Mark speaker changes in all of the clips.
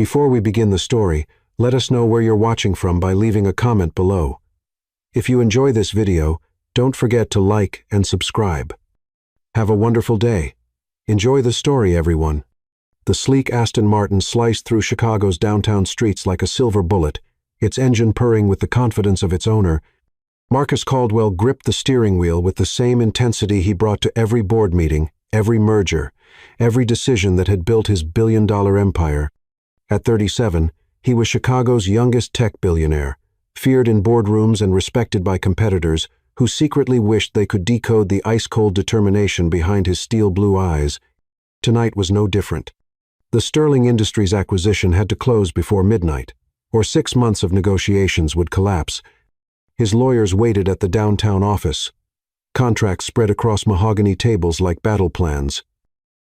Speaker 1: Before we begin the story, let us know where you're watching from by leaving a comment below. If you enjoy this video, don't forget to like and subscribe. Have a wonderful day. Enjoy the story, everyone. The sleek Aston Martin sliced through Chicago's downtown streets like a silver bullet, its engine purring with the confidence of its owner. Marcus Caldwell gripped the steering wheel with the same intensity he brought to every board meeting, every merger, every decision that had built his billion-dollar empire. At 37, he was Chicago's youngest tech billionaire, feared in boardrooms and respected by competitors who secretly wished they could decode the ice-cold determination behind his steel blue eyes. Tonight was no different. The Sterling Industries acquisition had to close before midnight, or 6 months of negotiations would collapse. His lawyers waited at the downtown office. Contracts spread across mahogany tables like battle plans.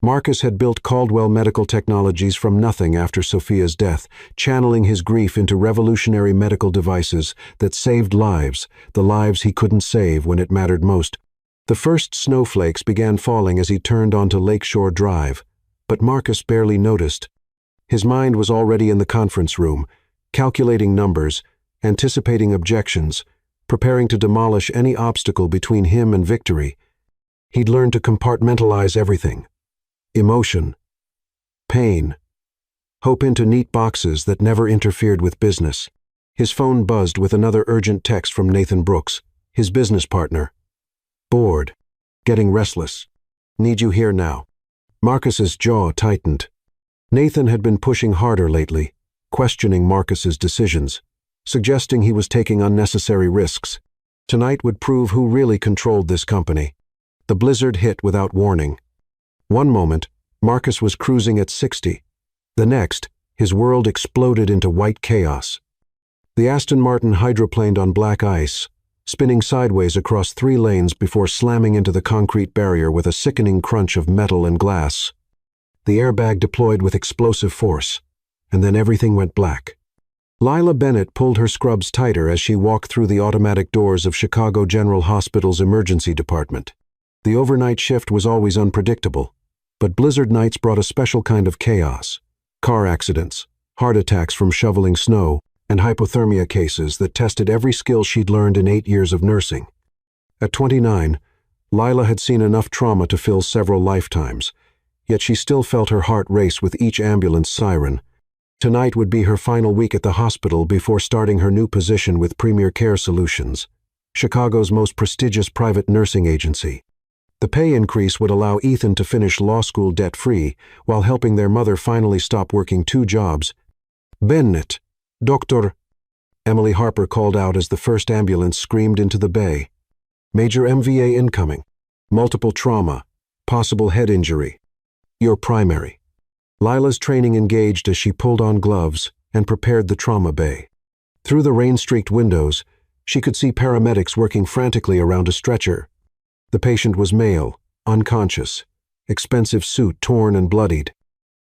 Speaker 1: Marcus had built Caldwell Medical Technologies from nothing after Sophia's death, channeling his grief into revolutionary medical devices that saved lives, the lives he couldn't save when it mattered most. The first snowflakes began falling as he turned onto Lakeshore Drive, but Marcus barely noticed. His mind was already in the conference room, calculating numbers, anticipating objections, preparing to demolish any obstacle between him and victory. He'd learned to compartmentalize everything. Emotion, pain, hope into neat boxes that never interfered with business. His phone buzzed with another urgent text from Nathan Brooks, his business partner. Bored, getting restless. Need you here now. Marcus's jaw tightened. Nathan had been pushing harder lately, questioning Marcus's decisions, suggesting he was taking unnecessary risks. Tonight would prove who really controlled this company. The blizzard hit without warning. One moment, Marcus was cruising at 60. The next, his world exploded into white chaos. The Aston Martin hydroplaned on black ice, spinning sideways across 3 lanes before slamming into the concrete barrier with a sickening crunch of metal and glass. The airbag deployed with explosive force, and then everything went black. Lila Bennett pulled her scrubs tighter as she walked through the automatic doors of Chicago General Hospital's emergency department. The overnight shift was always unpredictable, but blizzard nights brought a special kind of chaos. Car accidents, heart attacks from shoveling snow, and hypothermia cases that tested every skill she'd learned in 8 years of nursing. At 29, Lila had seen enough trauma to fill several lifetimes, yet she still felt her heart race with each ambulance siren. Tonight would be her final week at the hospital before starting her new position with Premier Care Solutions, Chicago's most prestigious private nursing agency. The pay increase would allow Ethan to finish law school debt-free while helping their mother finally stop working 2 jobs. "Bennett, Dr." Emily Harper called out as the first ambulance screamed into the bay. "Major MVA incoming. Multiple trauma. Possible head injury. Your primary." Lila's training engaged as she pulled on gloves and prepared the trauma bay. Through the rain-streaked windows, she could see paramedics working frantically around a stretcher. The patient was male, unconscious, expensive suit torn and bloodied.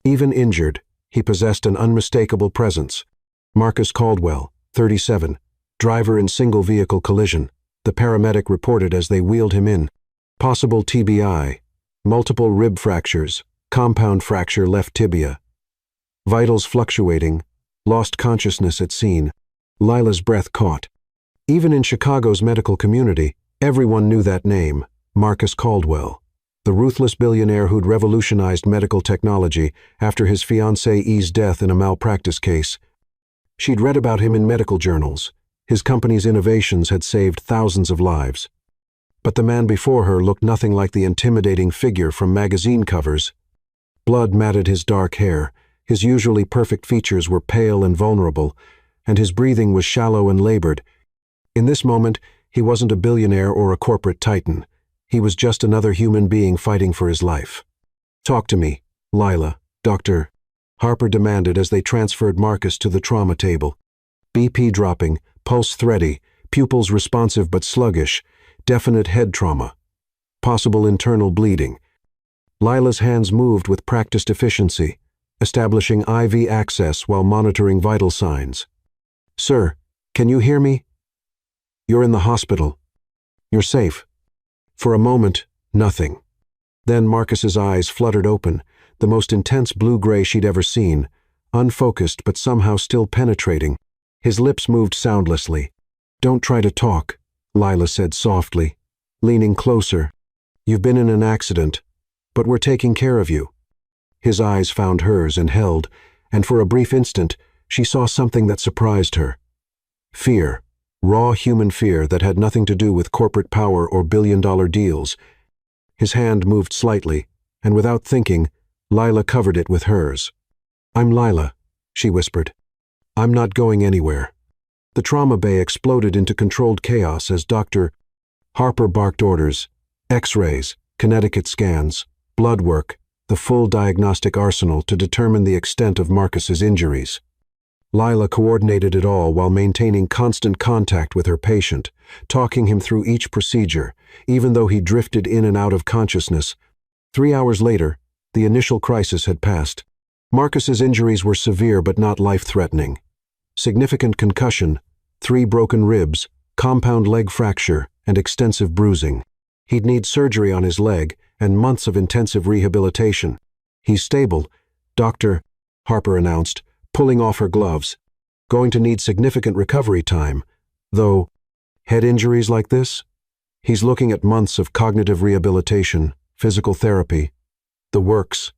Speaker 1: Even injured, he possessed an unmistakable presence. Marcus Caldwell, 37, driver in single-vehicle collision, the paramedic reported as they wheeled him in. Possible TBI, multiple rib fractures, compound fracture left tibia. Vitals fluctuating, lost consciousness at scene. Lila's breath caught. Even in Chicago's medical community, everyone knew that name. Marcus Caldwell, the ruthless billionaire who'd revolutionized medical technology after his fiancée's death in a malpractice case. She'd read about him in medical journals. His company's innovations had saved thousands of lives. But the man before her looked nothing like the intimidating figure from magazine covers. Blood matted his dark hair, his usually perfect features were pale and vulnerable, and his breathing was shallow and labored. In this moment, he wasn't a billionaire or a corporate titan. He was just another human being fighting for his life. "Talk to me, Lila, Dr." Harper demanded as they transferred Marcus to the trauma table. BP dropping, pulse thready, pupils responsive but sluggish, definite head trauma. Possible internal bleeding. Lila's hands moved with practiced efficiency, establishing IV access while monitoring vital signs. "Sir, can you hear me? You're in the hospital. You're safe." For a moment, nothing. Then Marcus's eyes fluttered open, the most intense blue-gray she'd ever seen, unfocused but somehow still penetrating. His lips moved soundlessly. "Don't try to talk," Lila said softly, leaning closer. "You've been in an accident, but we're taking care of you." His eyes found hers and held, and for a brief instant, she saw something that surprised her. Fear, raw human fear that had nothing to do with corporate power or billion-dollar deals. His hand moved slightly, and without thinking, Lila covered it with hers. "I'm Lila," she whispered. "I'm not going anywhere." The trauma bay exploded into controlled chaos as Dr. Harper barked orders: X-rays, Connecticut scans, blood work, the full diagnostic arsenal to determine the extent of Marcus's injuries. Lila coordinated it all while maintaining constant contact with her patient, talking him through each procedure, even though he drifted in and out of consciousness. 3 hours later, the initial crisis had passed. Marcus's injuries were severe but not life-threatening. Significant concussion, 3 broken ribs, compound leg fracture, and extensive bruising. He'd need surgery on his leg and months of intensive rehabilitation. "He's stable," Dr. Harper announced, pulling off her gloves. "Going to need significant recovery time, though. Head injuries like this? He's looking at months of cognitive rehabilitation, physical therapy. The works."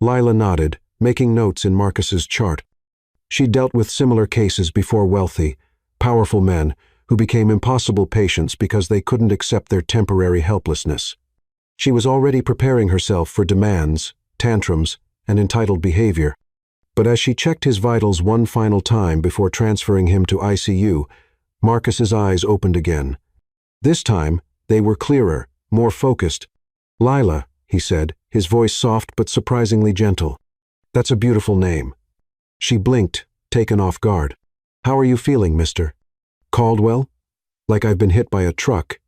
Speaker 1: Lila nodded, making notes in Marcus's chart. She dealt with similar cases before: wealthy, powerful men who became impossible patients because they couldn't accept their temporary helplessness. She was already preparing herself for demands, tantrums, and entitled behavior. But as she checked his vitals one final time before transferring him to ICU, Marcus's eyes opened again. This time, they were clearer, more focused. "Lila," he said, his voice soft but surprisingly gentle. "That's a beautiful name." She blinked, taken off guard. "How are you feeling, Mr. Caldwell?" "Like I've been hit by a truck."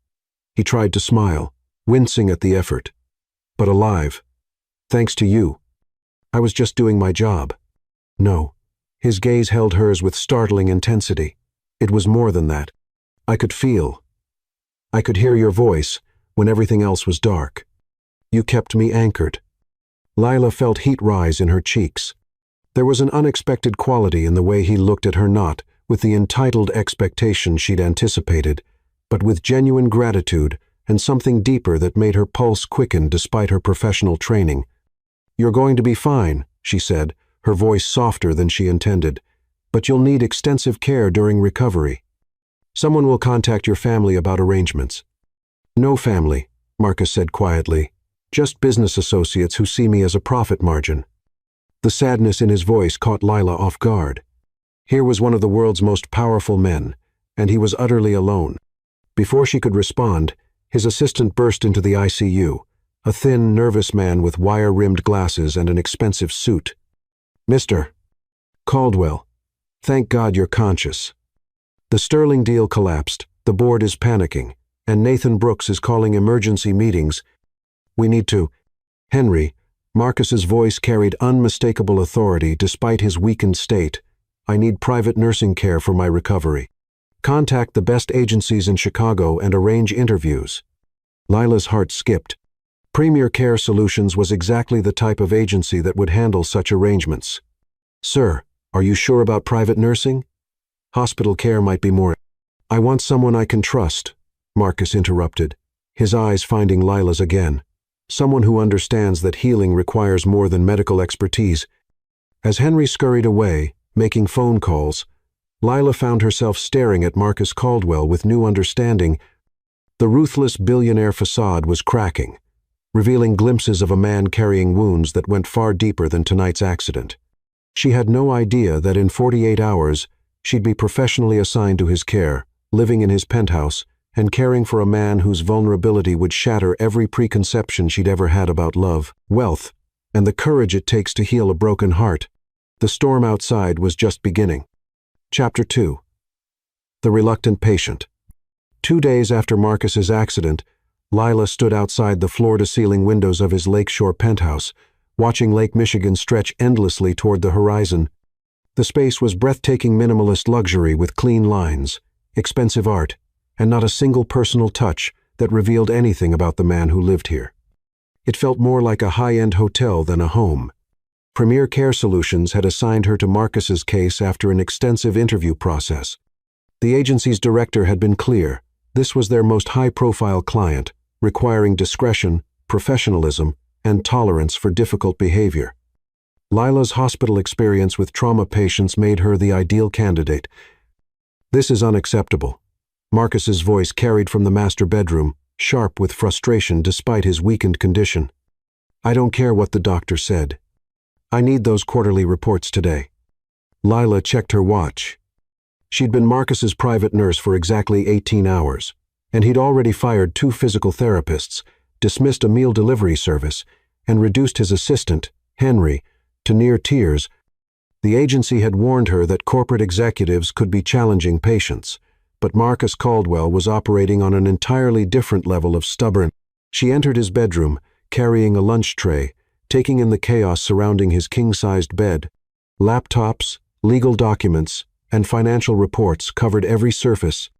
Speaker 1: He tried to smile, wincing at the effort. "But alive. Thanks to you. I was just doing my job." "No." His gaze held hers with startling intensity. "It was more than that. I could feel. I could hear your voice when everything else was dark. You kept me anchored." Lila felt heat rise in her cheeks. There was an unexpected quality in the way he looked at her, not with the entitled expectation she'd anticipated, but with genuine gratitude and something deeper that made her pulse quicken despite her professional training. "You're going to be fine," she said, her voice softer than she intended, "but you'll need extensive care during recovery. Someone will contact your family about arrangements." "No family," Marcus said quietly. "Just business associates who see me as a profit margin." The sadness in his voice caught Lila off guard. Here was one of the world's most powerful men, and he was utterly alone. Before she could respond, his assistant burst into the ICU, a thin, nervous man with wire-rimmed glasses and an expensive suit. "Mr. Caldwell, thank God you're conscious. The Sterling deal collapsed, the board is panicking, and Nathan Brooks is calling emergency meetings. We need to—" "Henry," Marcus's voice carried unmistakable authority despite his weakened state, "I need private nursing care for my recovery. Contact the best agencies in Chicago and arrange interviews." Lila's heart skipped. Premier Care Solutions was exactly the type of agency that would handle such arrangements. "Sir, are you sure about private nursing? Hospital care might be more—" "I want someone I can trust," Marcus interrupted, his eyes finding Lila's again. "Someone who understands that healing requires more than medical expertise." As Henry scurried away, making phone calls, Lila found herself staring at Marcus Caldwell with new understanding. The ruthless billionaire facade was cracking, revealing glimpses of a man carrying wounds that went far deeper than tonight's accident. She had no idea that in 48 hours, she'd be professionally assigned to his care, living in his penthouse, and caring for a man whose vulnerability would shatter every preconception she'd ever had about love, wealth, and the courage it takes to heal a broken heart. The storm outside was just beginning. Chapter 2. The Reluctant Patient. 2 days after Marcus's accident, Lila stood outside the floor-to-ceiling windows of his lakeshore penthouse, watching Lake Michigan stretch endlessly toward the horizon. The space was breathtaking minimalist luxury with clean lines, expensive art, and not a single personal touch that revealed anything about the man who lived here. It felt more like a high-end hotel than a home. Premier Care Solutions had assigned her to Marcus's case after an extensive interview process. The agency's director had been clear. This was their most high-profile client, requiring discretion, professionalism, and tolerance for difficult behavior. Lila's hospital experience with trauma patients made her the ideal candidate. "This is unacceptable." Marcus's voice carried from the master bedroom, sharp with frustration despite his weakened condition. "I don't care what the doctor said. I need those quarterly reports today." Lila checked her watch. She'd been Marcus's private nurse for exactly 18 hours, and he'd already fired 2 physical therapists, dismissed a meal delivery service, and reduced his assistant, Henry, to near tears. The agency had warned her that corporate executives could be challenging patients, but Marcus Caldwell was operating on an entirely different level of stubborn. She entered his bedroom, carrying a lunch tray, taking in the chaos surrounding his king-sized bed. Laptops, legal documents, and financial reports covered every surface.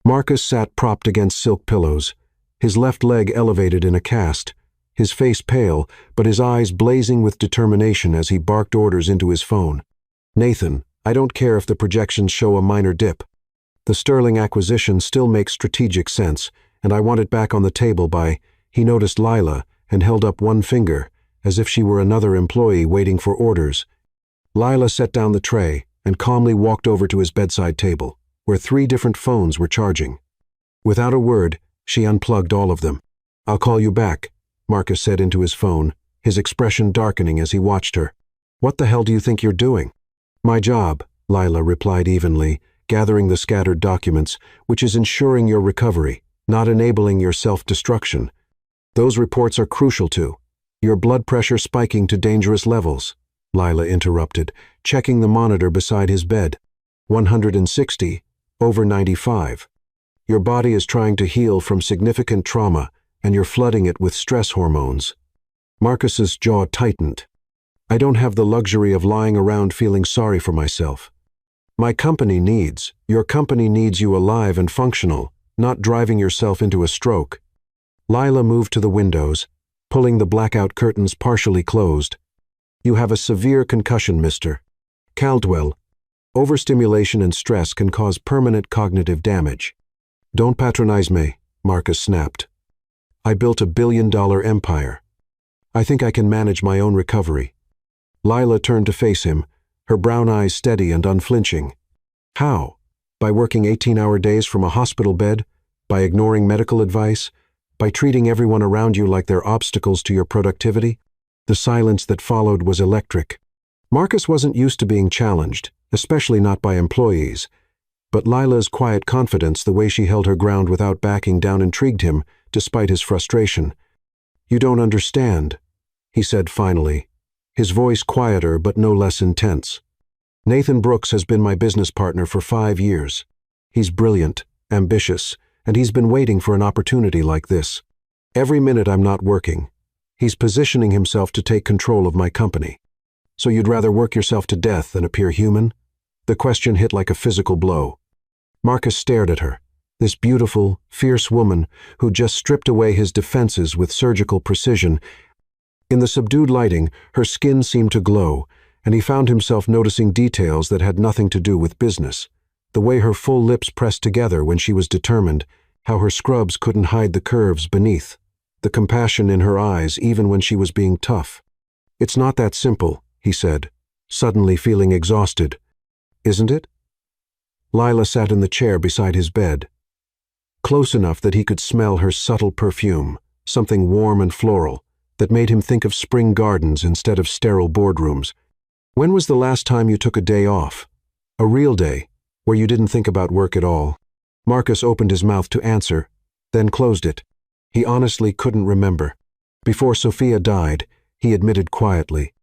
Speaker 1: Marcus sat propped against silk pillows, his left leg elevated in a cast, his face pale, but his eyes blazing with determination as he barked orders into his phone. "Nathan, I don't care if the projections show a minor dip. The Sterling acquisition still makes strategic sense, and I want it back on the table by—" He noticed Lila and held up one finger, as if she were another employee waiting for orders. Lila set down the tray and calmly walked over to his bedside table, where 3 different phones were charging. Without a word, she unplugged all of them. "I'll call you back," Marcus said into his phone, his expression darkening as he watched her. "What the hell do you think you're doing?" "My job," Lila replied evenly, gathering the scattered documents, "which is ensuring your recovery, not enabling your self-destruction. Those reports are crucial too. Your blood pressure spiking to dangerous levels," Lila interrupted, checking the monitor beside his bed. 160, over 95. "Your body is trying to heal from significant trauma, and you're flooding it with stress hormones." Marcus's jaw tightened. "I don't have the luxury of lying around feeling sorry for myself. Your company needs you alive and functional, not driving yourself into a stroke." Lila moved to the windows, pulling the blackout curtains partially closed. "You have a severe concussion, Mr. Caldwell. Overstimulation and stress can cause permanent cognitive damage." "Don't patronize me," Marcus snapped. "I built a billion-dollar empire. I think I can manage my own recovery." Lila turned to face him, her brown eyes steady and unflinching. "How? By working 18-hour days from a hospital bed? By ignoring medical advice? By treating everyone around you like they're obstacles to your productivity?" The silence that followed was electric. Marcus wasn't used to being challenged, especially not by employees. But Lila's quiet confidence, the way she held her ground without backing down, intrigued him, despite his frustration. "You don't understand," he said finally, his voice quieter but no less intense. "Nathan Brooks has been my business partner for 5 years. He's brilliant, ambitious, and he's been waiting for an opportunity like this. Every minute I'm not working, he's positioning himself to take control of my company. So you'd rather work yourself to death than appear human?" The question hit like a physical blow. Marcus stared at her, this beautiful, fierce woman who just stripped away his defenses with surgical precision. In the subdued lighting, her skin seemed to glow, and he found himself noticing details that had nothing to do with business. The way her full lips pressed together when she was determined, how her scrubs couldn't hide the curves beneath, the compassion in her eyes even when she was being tough. "It's not that simple," he said, suddenly feeling exhausted. "Isn't it?" Lila sat in the chair beside his bed, close enough that he could smell her subtle perfume, something warm and floral, that made him think of spring gardens instead of sterile boardrooms. "When was the last time you took a day off? A real day, where you didn't think about work at all?" Marcus opened his mouth to answer, then closed it. He honestly couldn't remember. Before Sophia died, he admitted quietly.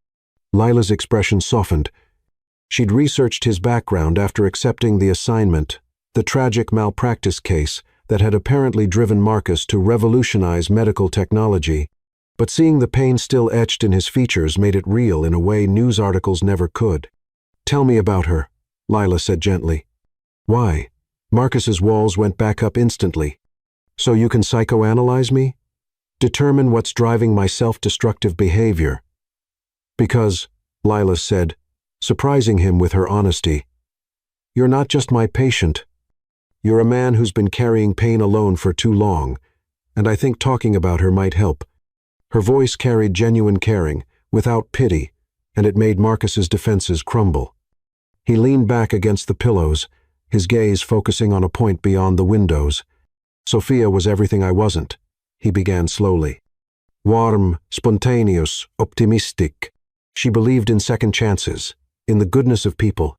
Speaker 1: Lila's expression softened. She'd researched his background after accepting the assignment, the tragic malpractice case that had apparently driven Marcus to revolutionize medical technology. But seeing the pain still etched in his features made it real in a way news articles never could. "Tell me about her," Lila said gently. "Why?" Marcus's walls went back up instantly. "So you can psychoanalyze me? Determine what's driving my self-destructive behavior?" "Because," Lila said, surprising him with her honesty. "You're not just my patient. You're a man who's been carrying pain alone for too long, and I think talking about her might help." Her voice carried genuine caring, without pity, and it made Marcus's defenses crumble. He leaned back against the pillows, his gaze focusing on a point beyond the windows. "Sophia was everything I wasn't," he began slowly. "Warm, spontaneous, optimistic. She believed in second chances, in the goodness of people.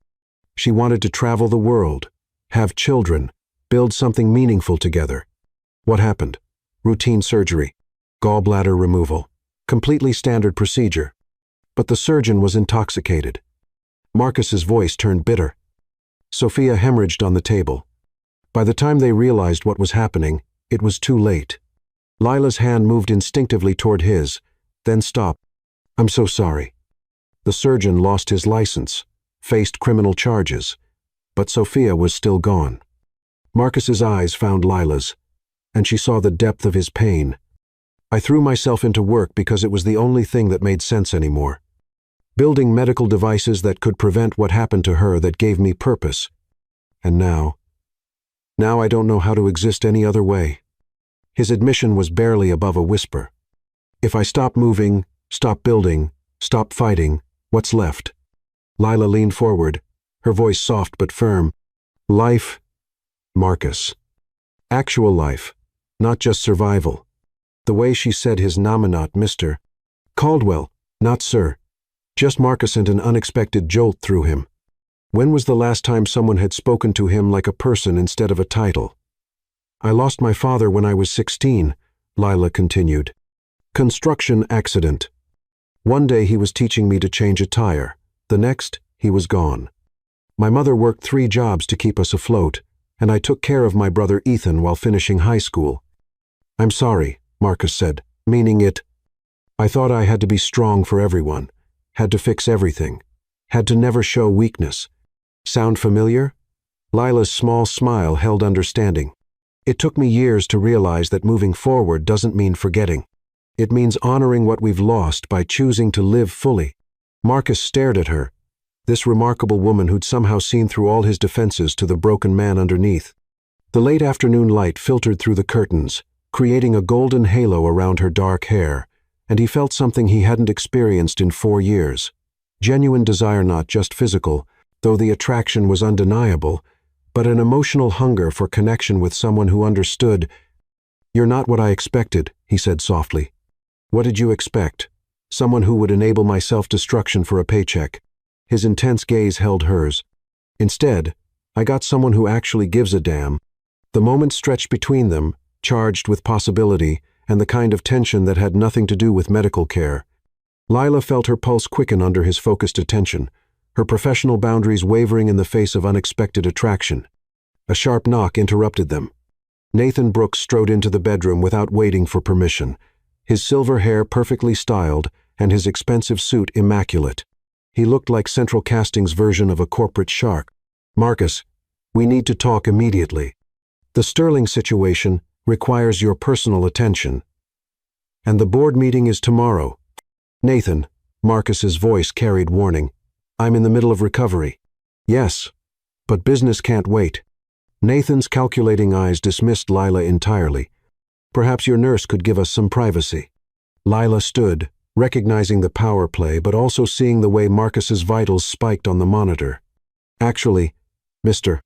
Speaker 1: She wanted to travel the world, have children, build something meaningful together. What happened? Routine surgery, gallbladder removal, completely standard procedure. But the surgeon was intoxicated." Marcus's voice turned bitter. Sophia hemorrhaged on the table. By the time they realized what was happening, it was too late. Lila's hand moved instinctively toward his, then stopped. "I'm so sorry." The surgeon lost his license, faced criminal charges, but Sophia was still gone. Marcus's eyes found Lila's, and she saw the depth of his pain. "I threw myself into work because it was the only thing that made sense anymore. Building medical devices that could prevent what happened to her that gave me purpose. And now I don't know how to exist any other way." His admission was barely above a whisper. "If I stop moving, stop building, stop fighting, what's left?" Lila leaned forward, her voice soft but firm. "Life, Marcus. Actual life, not just survival." The way she said his nominat, Mr. Caldwell, not sir. Just Marcus, and an unexpected jolt through him. When was the last time someone had spoken to him like a person instead of a title? "I lost my father when I was 16, Lila continued. "Construction accident. One day he was teaching me to change a tire. The next, he was gone. My mother worked 3 jobs to keep us afloat, and I took care of my brother Ethan while finishing high school." "I'm sorry," Marcus said, meaning it. "I thought I had to be strong for everyone, had to fix everything, had to never show weakness." Sound familiar? Lila's small smile held understanding. "It took me years to realize that moving forward doesn't mean forgetting. It means honoring what we've lost by choosing to live fully." Marcus stared at her, this remarkable woman who'd somehow seen through all his defenses to the broken man underneath. The late afternoon light filtered through the curtains, creating a golden halo around her dark hair, and he felt something he hadn't experienced in 4 years. Genuine desire, not just physical, though the attraction was undeniable, but an emotional hunger for connection with someone who understood. "You're not what I expected," he said softly. "What did you expect? Someone who would enable my self-destruction for a paycheck?" His intense gaze held hers. "Instead, I got someone who actually gives a damn." The moment stretched between them, charged with possibility and the kind of tension that had nothing to do with medical care. Lila felt her pulse quicken under his focused attention, her professional boundaries wavering in the face of unexpected attraction. A sharp knock interrupted them. Nathan Brooks strode into the bedroom without waiting for permission, his silver hair perfectly styled and his expensive suit immaculate. He looked like Central Casting's version of a corporate shark. "Marcus, we need to talk immediately. The Sterling situation requires your personal attention. And the board meeting is tomorrow." "Nathan," Marcus's voice carried warning, "I'm in the middle of recovery." "Yes, but business can't wait." Nathan's calculating eyes dismissed Lila entirely. "Perhaps your nurse could give us some privacy." Lila stood, recognizing the power play but also seeing the way Marcus's vitals spiked on the monitor. "Actually, Mr.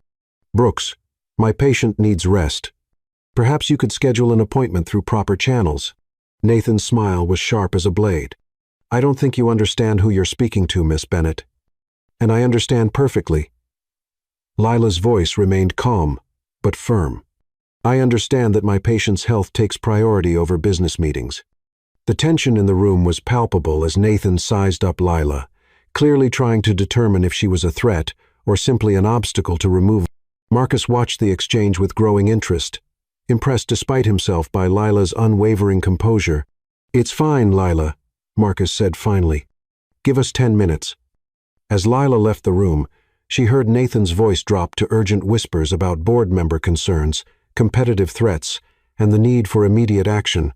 Speaker 1: Brooks, my patient needs rest. Perhaps you could schedule an appointment through proper channels." Nathan's smile was sharp as a blade. "I don't think you understand who you're speaking to, Miss Bennett. And I understand perfectly." Lila's voice remained calm, but firm. "I understand that my patient's health takes priority over business meetings." The tension in the room was palpable as Nathan sized up Lila, clearly trying to determine if she was a threat or simply an obstacle to remove. Marcus watched the exchange with growing interest, impressed despite himself by Lila's unwavering composure. "It's fine, Lila," Marcus said finally. "Give us 10 minutes." As Lila left the room, she heard Nathan's voice drop to urgent whispers about board member concerns, competitive threats, and the need for immediate action.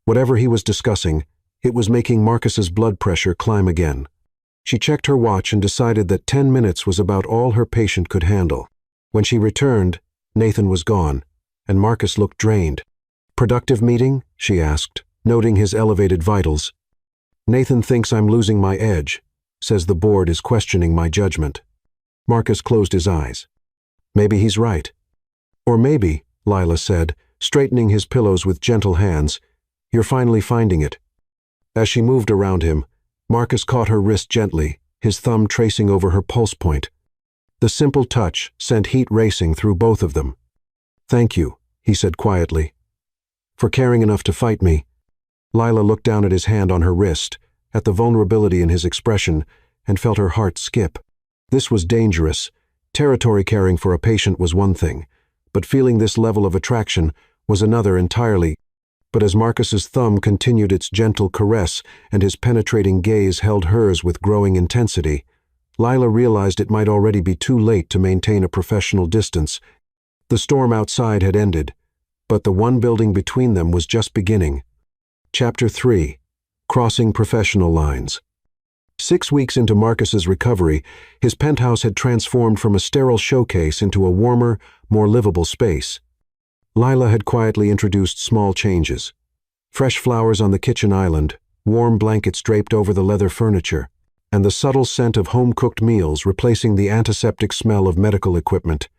Speaker 1: Whatever he was discussing, it was making Marcus's blood pressure climb again. She checked her watch and decided that 10 minutes was about all her patient could handle. When she returned, Nathan was gone, and Marcus looked drained. "Productive meeting?" she asked, noting his elevated vitals. "Nathan thinks I'm losing my edge, says the board is questioning my judgment." Marcus closed his eyes. Maybe he's right. Or maybe, Lila said, straightening his pillows with gentle hands, you're finally finding it. As she moved around him, Marcus caught her wrist gently, his thumb tracing over her pulse point. The simple touch sent heat racing through both of them. "Thank you," he said quietly, "for caring enough to fight me." Lila looked down at his hand on her wrist, at the vulnerability in his expression, and felt her heart skip. This was dangerous. Territory caring for a patient was one thing, but feeling this level of attraction was another entirely. But as Marcus's thumb continued its gentle caress and his penetrating gaze held hers with growing intensity, Lila realized it might already be too late to maintain a professional distance. The storm outside had ended, but the one building between them was just beginning. Chapter 3. Crossing Professional Lines. 6 weeks into Marcus's recovery, his penthouse had transformed from a sterile showcase into a warmer, more livable space. Lila had quietly introduced small changes. Fresh flowers on the kitchen island, warm blankets draped over the leather furniture, and the subtle scent of home-cooked meals replacing the antiseptic smell of medical equipment.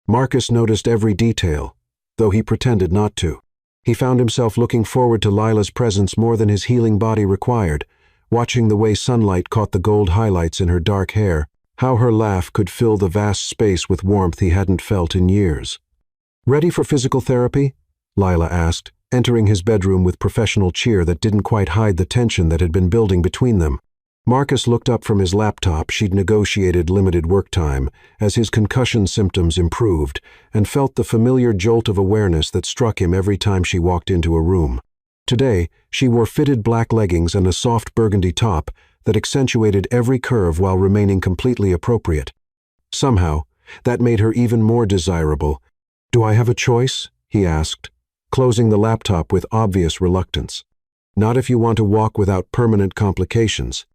Speaker 1: Marcus noticed every detail, though he pretended not to. He found himself looking forward to Lila's presence more than his healing body required, watching the way sunlight caught the gold highlights in her dark hair, how her laugh could fill the vast space with warmth he hadn't felt in years. "Ready for physical therapy?" Lila asked, entering his bedroom with professional cheer that didn't quite hide the tension that had been building between them. Marcus looked up from his laptop. She'd negotiated limited work time as his concussion symptoms improved, and felt the familiar jolt of awareness that struck him every time she walked into a room. Today, she wore fitted black leggings and a soft burgundy top that accentuated every curve while remaining completely appropriate. Somehow, that made her even more desirable. "Do I have a choice?" he asked, closing the laptop with obvious reluctance. "Not if you want to walk without permanent complications."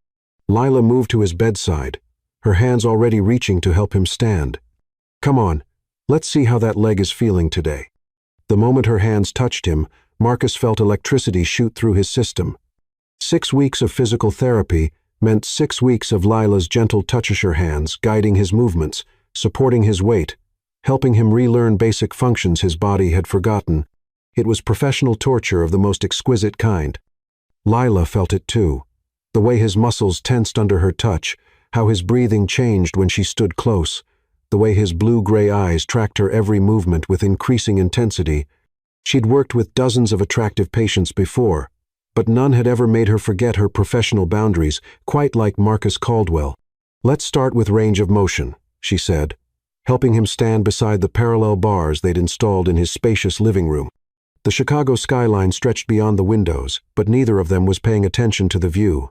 Speaker 1: Lila moved to his bedside, her hands already reaching to help him stand. "Come on, let's see how that leg is feeling today." The moment her hands touched him, Marcus felt electricity shoot through his system. 6 weeks of physical therapy meant 6 weeks of Lila's gentle touches her hands, guiding his movements, supporting his weight, helping him relearn basic functions his body had forgotten. It was professional torture of the most exquisite kind. Lila felt it too, the way his muscles tensed under her touch, how his breathing changed when she stood close, the way his blue-gray eyes tracked her every movement with increasing intensity. She'd worked with dozens of attractive patients before, but none had ever made her forget her professional boundaries, quite like Marcus Caldwell. "Let's start with range of motion," she said, helping him stand beside the parallel bars they'd installed in his spacious living room. The Chicago skyline stretched beyond the windows, but neither of them was paying attention to the view.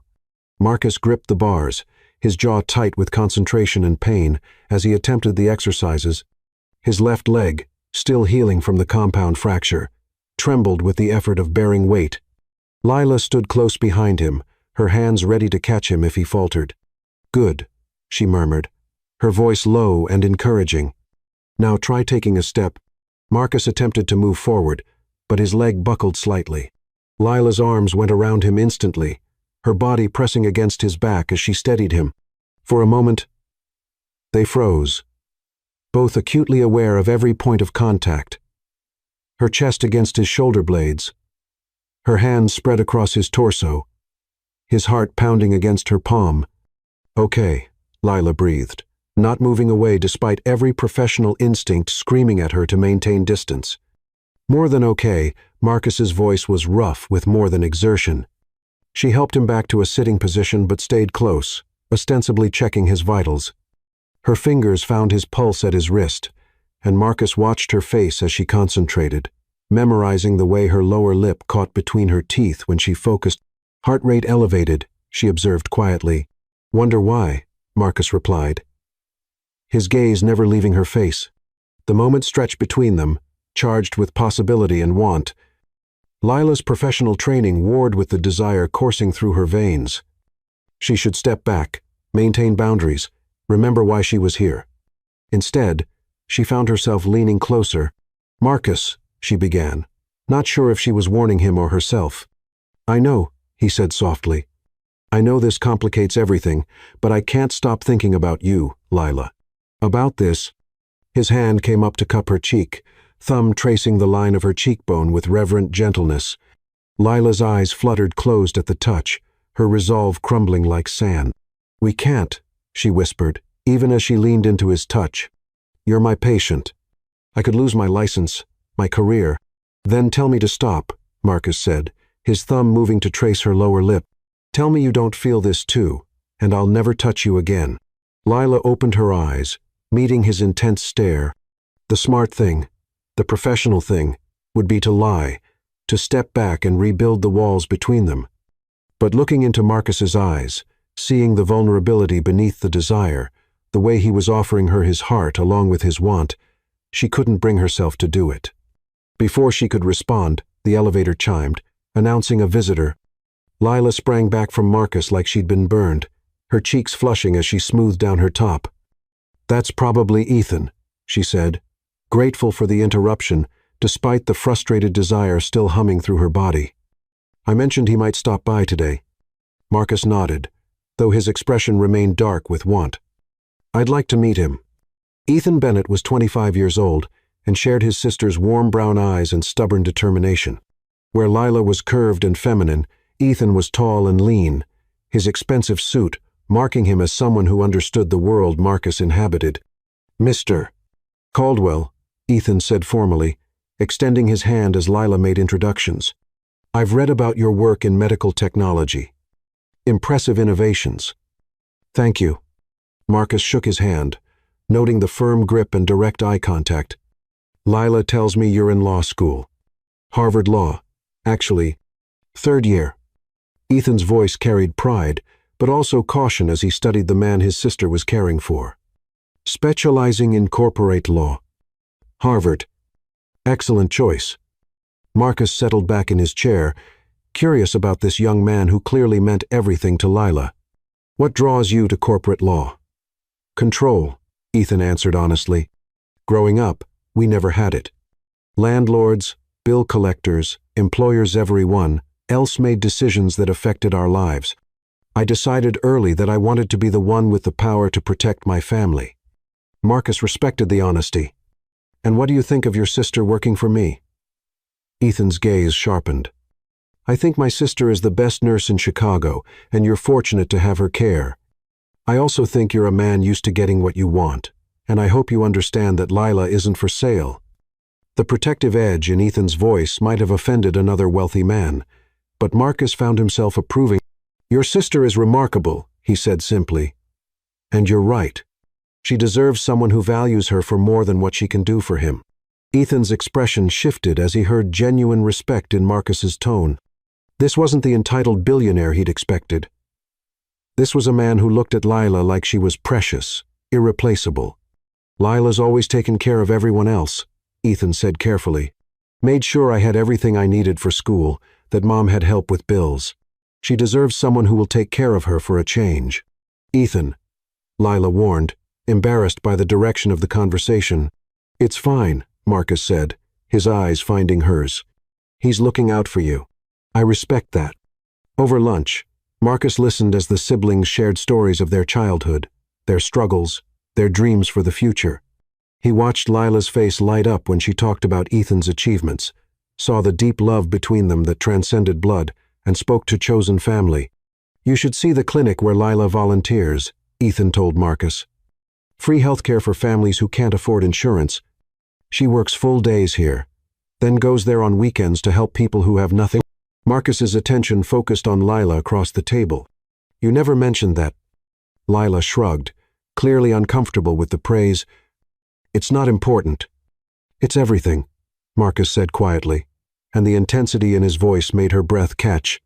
Speaker 1: Marcus gripped the bars, his jaw tight with concentration and pain, as he attempted the exercises. His left leg, still healing from the compound fracture, trembled with the effort of bearing weight. Lila stood close behind him, her hands ready to catch him if he faltered. "Good," she murmured, her voice low and encouraging. "Now try taking a step." Marcus attempted to move forward, but his leg buckled slightly. Lila's arms went around him instantly, her body pressing against his back as she steadied him. For a moment, they froze, both acutely aware of every point of contact. Her chest against his shoulder blades, her hands spread across his torso, his heart pounding against her palm. "Okay," Lila breathed, not moving away despite every professional instinct screaming at her to maintain distance. "More than okay," Marcus's voice was rough with more than exertion. She helped him back to a sitting position but stayed close, ostensibly checking his vitals. Her fingers found his pulse at his wrist, and Marcus watched her face as she concentrated, memorizing the way her lower lip caught between her teeth when she focused. "Heart rate elevated," she observed quietly. "Wonder why?" Marcus replied, his gaze never leaving her face. The moment stretched between them, charged with possibility and want. Lila's professional training warred with the desire coursing through her veins. She should step back, maintain boundaries, remember why she was here. Instead, she found herself leaning closer. "Marcus," she began, not sure if she was warning him or herself. "I know," he said softly. "I know this complicates everything, but I can't stop thinking about you, Lila. About this." His hand came up to cup her cheek, thumb tracing the line of her cheekbone with reverent gentleness. Lila's eyes fluttered closed at the touch, her resolve crumbling like sand. "We can't," she whispered, even as she leaned into his touch. "You're my patient. I could lose my license, my career." "Then tell me to stop," Marcus said, his thumb moving to trace her lower lip. "Tell me you don't feel this too, and I'll never touch you again." Lila opened her eyes, meeting his intense stare. The smart thing, the professional thing, would be to lie, to step back and rebuild the walls between them. But looking into Marcus's eyes, seeing the vulnerability beneath the desire, the way he was offering her his heart along with his want, she couldn't bring herself to do it. Before she could respond, the elevator chimed, announcing a visitor. Lila sprang back from Marcus like she'd been burned, her cheeks flushing as she smoothed down her top. "That's probably Ethan," she said, grateful for the interruption, despite the frustrated desire still humming through her body. "I mentioned he might stop by today." Marcus nodded, though his expression remained dark with want. "I'd like to meet him." Ethan Bennett was 25 years old and shared his sister's warm brown eyes and stubborn determination. Where Lila was curved and feminine, Ethan was tall and lean, his expensive suit marking him as someone who understood the world Marcus inhabited. "Mr. Caldwell," Ethan said formally, extending his hand as Lila made introductions. "I've read about your work in medical technology. Impressive innovations." "Thank you." Marcus shook his hand, noting the firm grip and direct eye contact. "Lila tells me you're in law school." "Harvard Law. Actually, 3rd year." Ethan's voice carried pride, but also caution as he studied the man his sister was caring for. "Specializing in corporate law." "Harvard. Excellent choice." Marcus settled back in his chair, curious about this young man who clearly meant everything to Lila. "What draws you to corporate law?" "Control," Ethan answered honestly. "Growing up, we never had it. Landlords, bill collectors, employers, everyone else made decisions that affected our lives. I decided early that I wanted to be the one with the power to protect my family." Marcus respected the honesty. "And what do you think of your sister working for me?" Ethan's gaze sharpened. "I think my sister is the best nurse in Chicago, and you're fortunate to have her care. I also think you're a man used to getting what you want, and I hope you understand that Lila isn't for sale." The protective edge in Ethan's voice might have offended another wealthy man, but Marcus found himself approving. "Your sister is remarkable," he said simply. "And you're right. She deserves someone who values her for more than what she can do for him." Ethan's expression shifted as he heard genuine respect in Marcus's tone. This wasn't the entitled billionaire he'd expected. This was a man who looked at Lila like she was precious, irreplaceable. "Lila's always taken care of everyone else," Ethan said carefully. "Made sure I had everything I needed for school, that Mom had help with bills. She deserves someone who will take care of her for a change." "Ethan," Lila warned, embarrassed by the direction of the conversation. "It's fine," Marcus said, his eyes finding hers. "He's looking out for you. I respect that." Over lunch, Marcus listened as the siblings shared stories of their childhood, their struggles, their dreams for the future. He watched Lila's face light up when she talked about Ethan's achievements, saw the deep love between them that transcended blood, and spoke to chosen family. "You should see the clinic where Lila volunteers," Ethan told Marcus. "Free healthcare for families who can't afford insurance. She works full days here, then goes there on weekends to help people who have nothing." Marcus's attention focused on Lila across the table. "You never mentioned that." Lila shrugged, clearly uncomfortable with the praise. "It's not important." "It's everything," Marcus said quietly, and the intensity in his voice made her breath catch.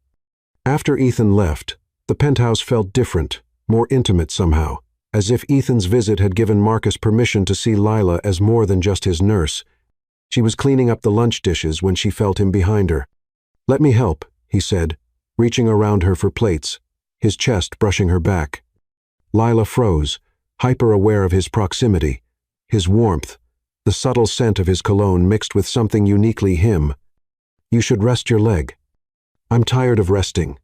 Speaker 1: After Ethan left, the penthouse felt different, more intimate somehow, as if Ethan's visit had given Marcus permission to see Lila as more than just his nurse. She was cleaning up the lunch dishes when she felt him behind her. "Let me help," he said, reaching around her for plates, his chest brushing her back. Lila froze, hyper-aware of his proximity, his warmth, the subtle scent of his cologne mixed with something uniquely him. "You should rest your leg." "I'm tired of resting."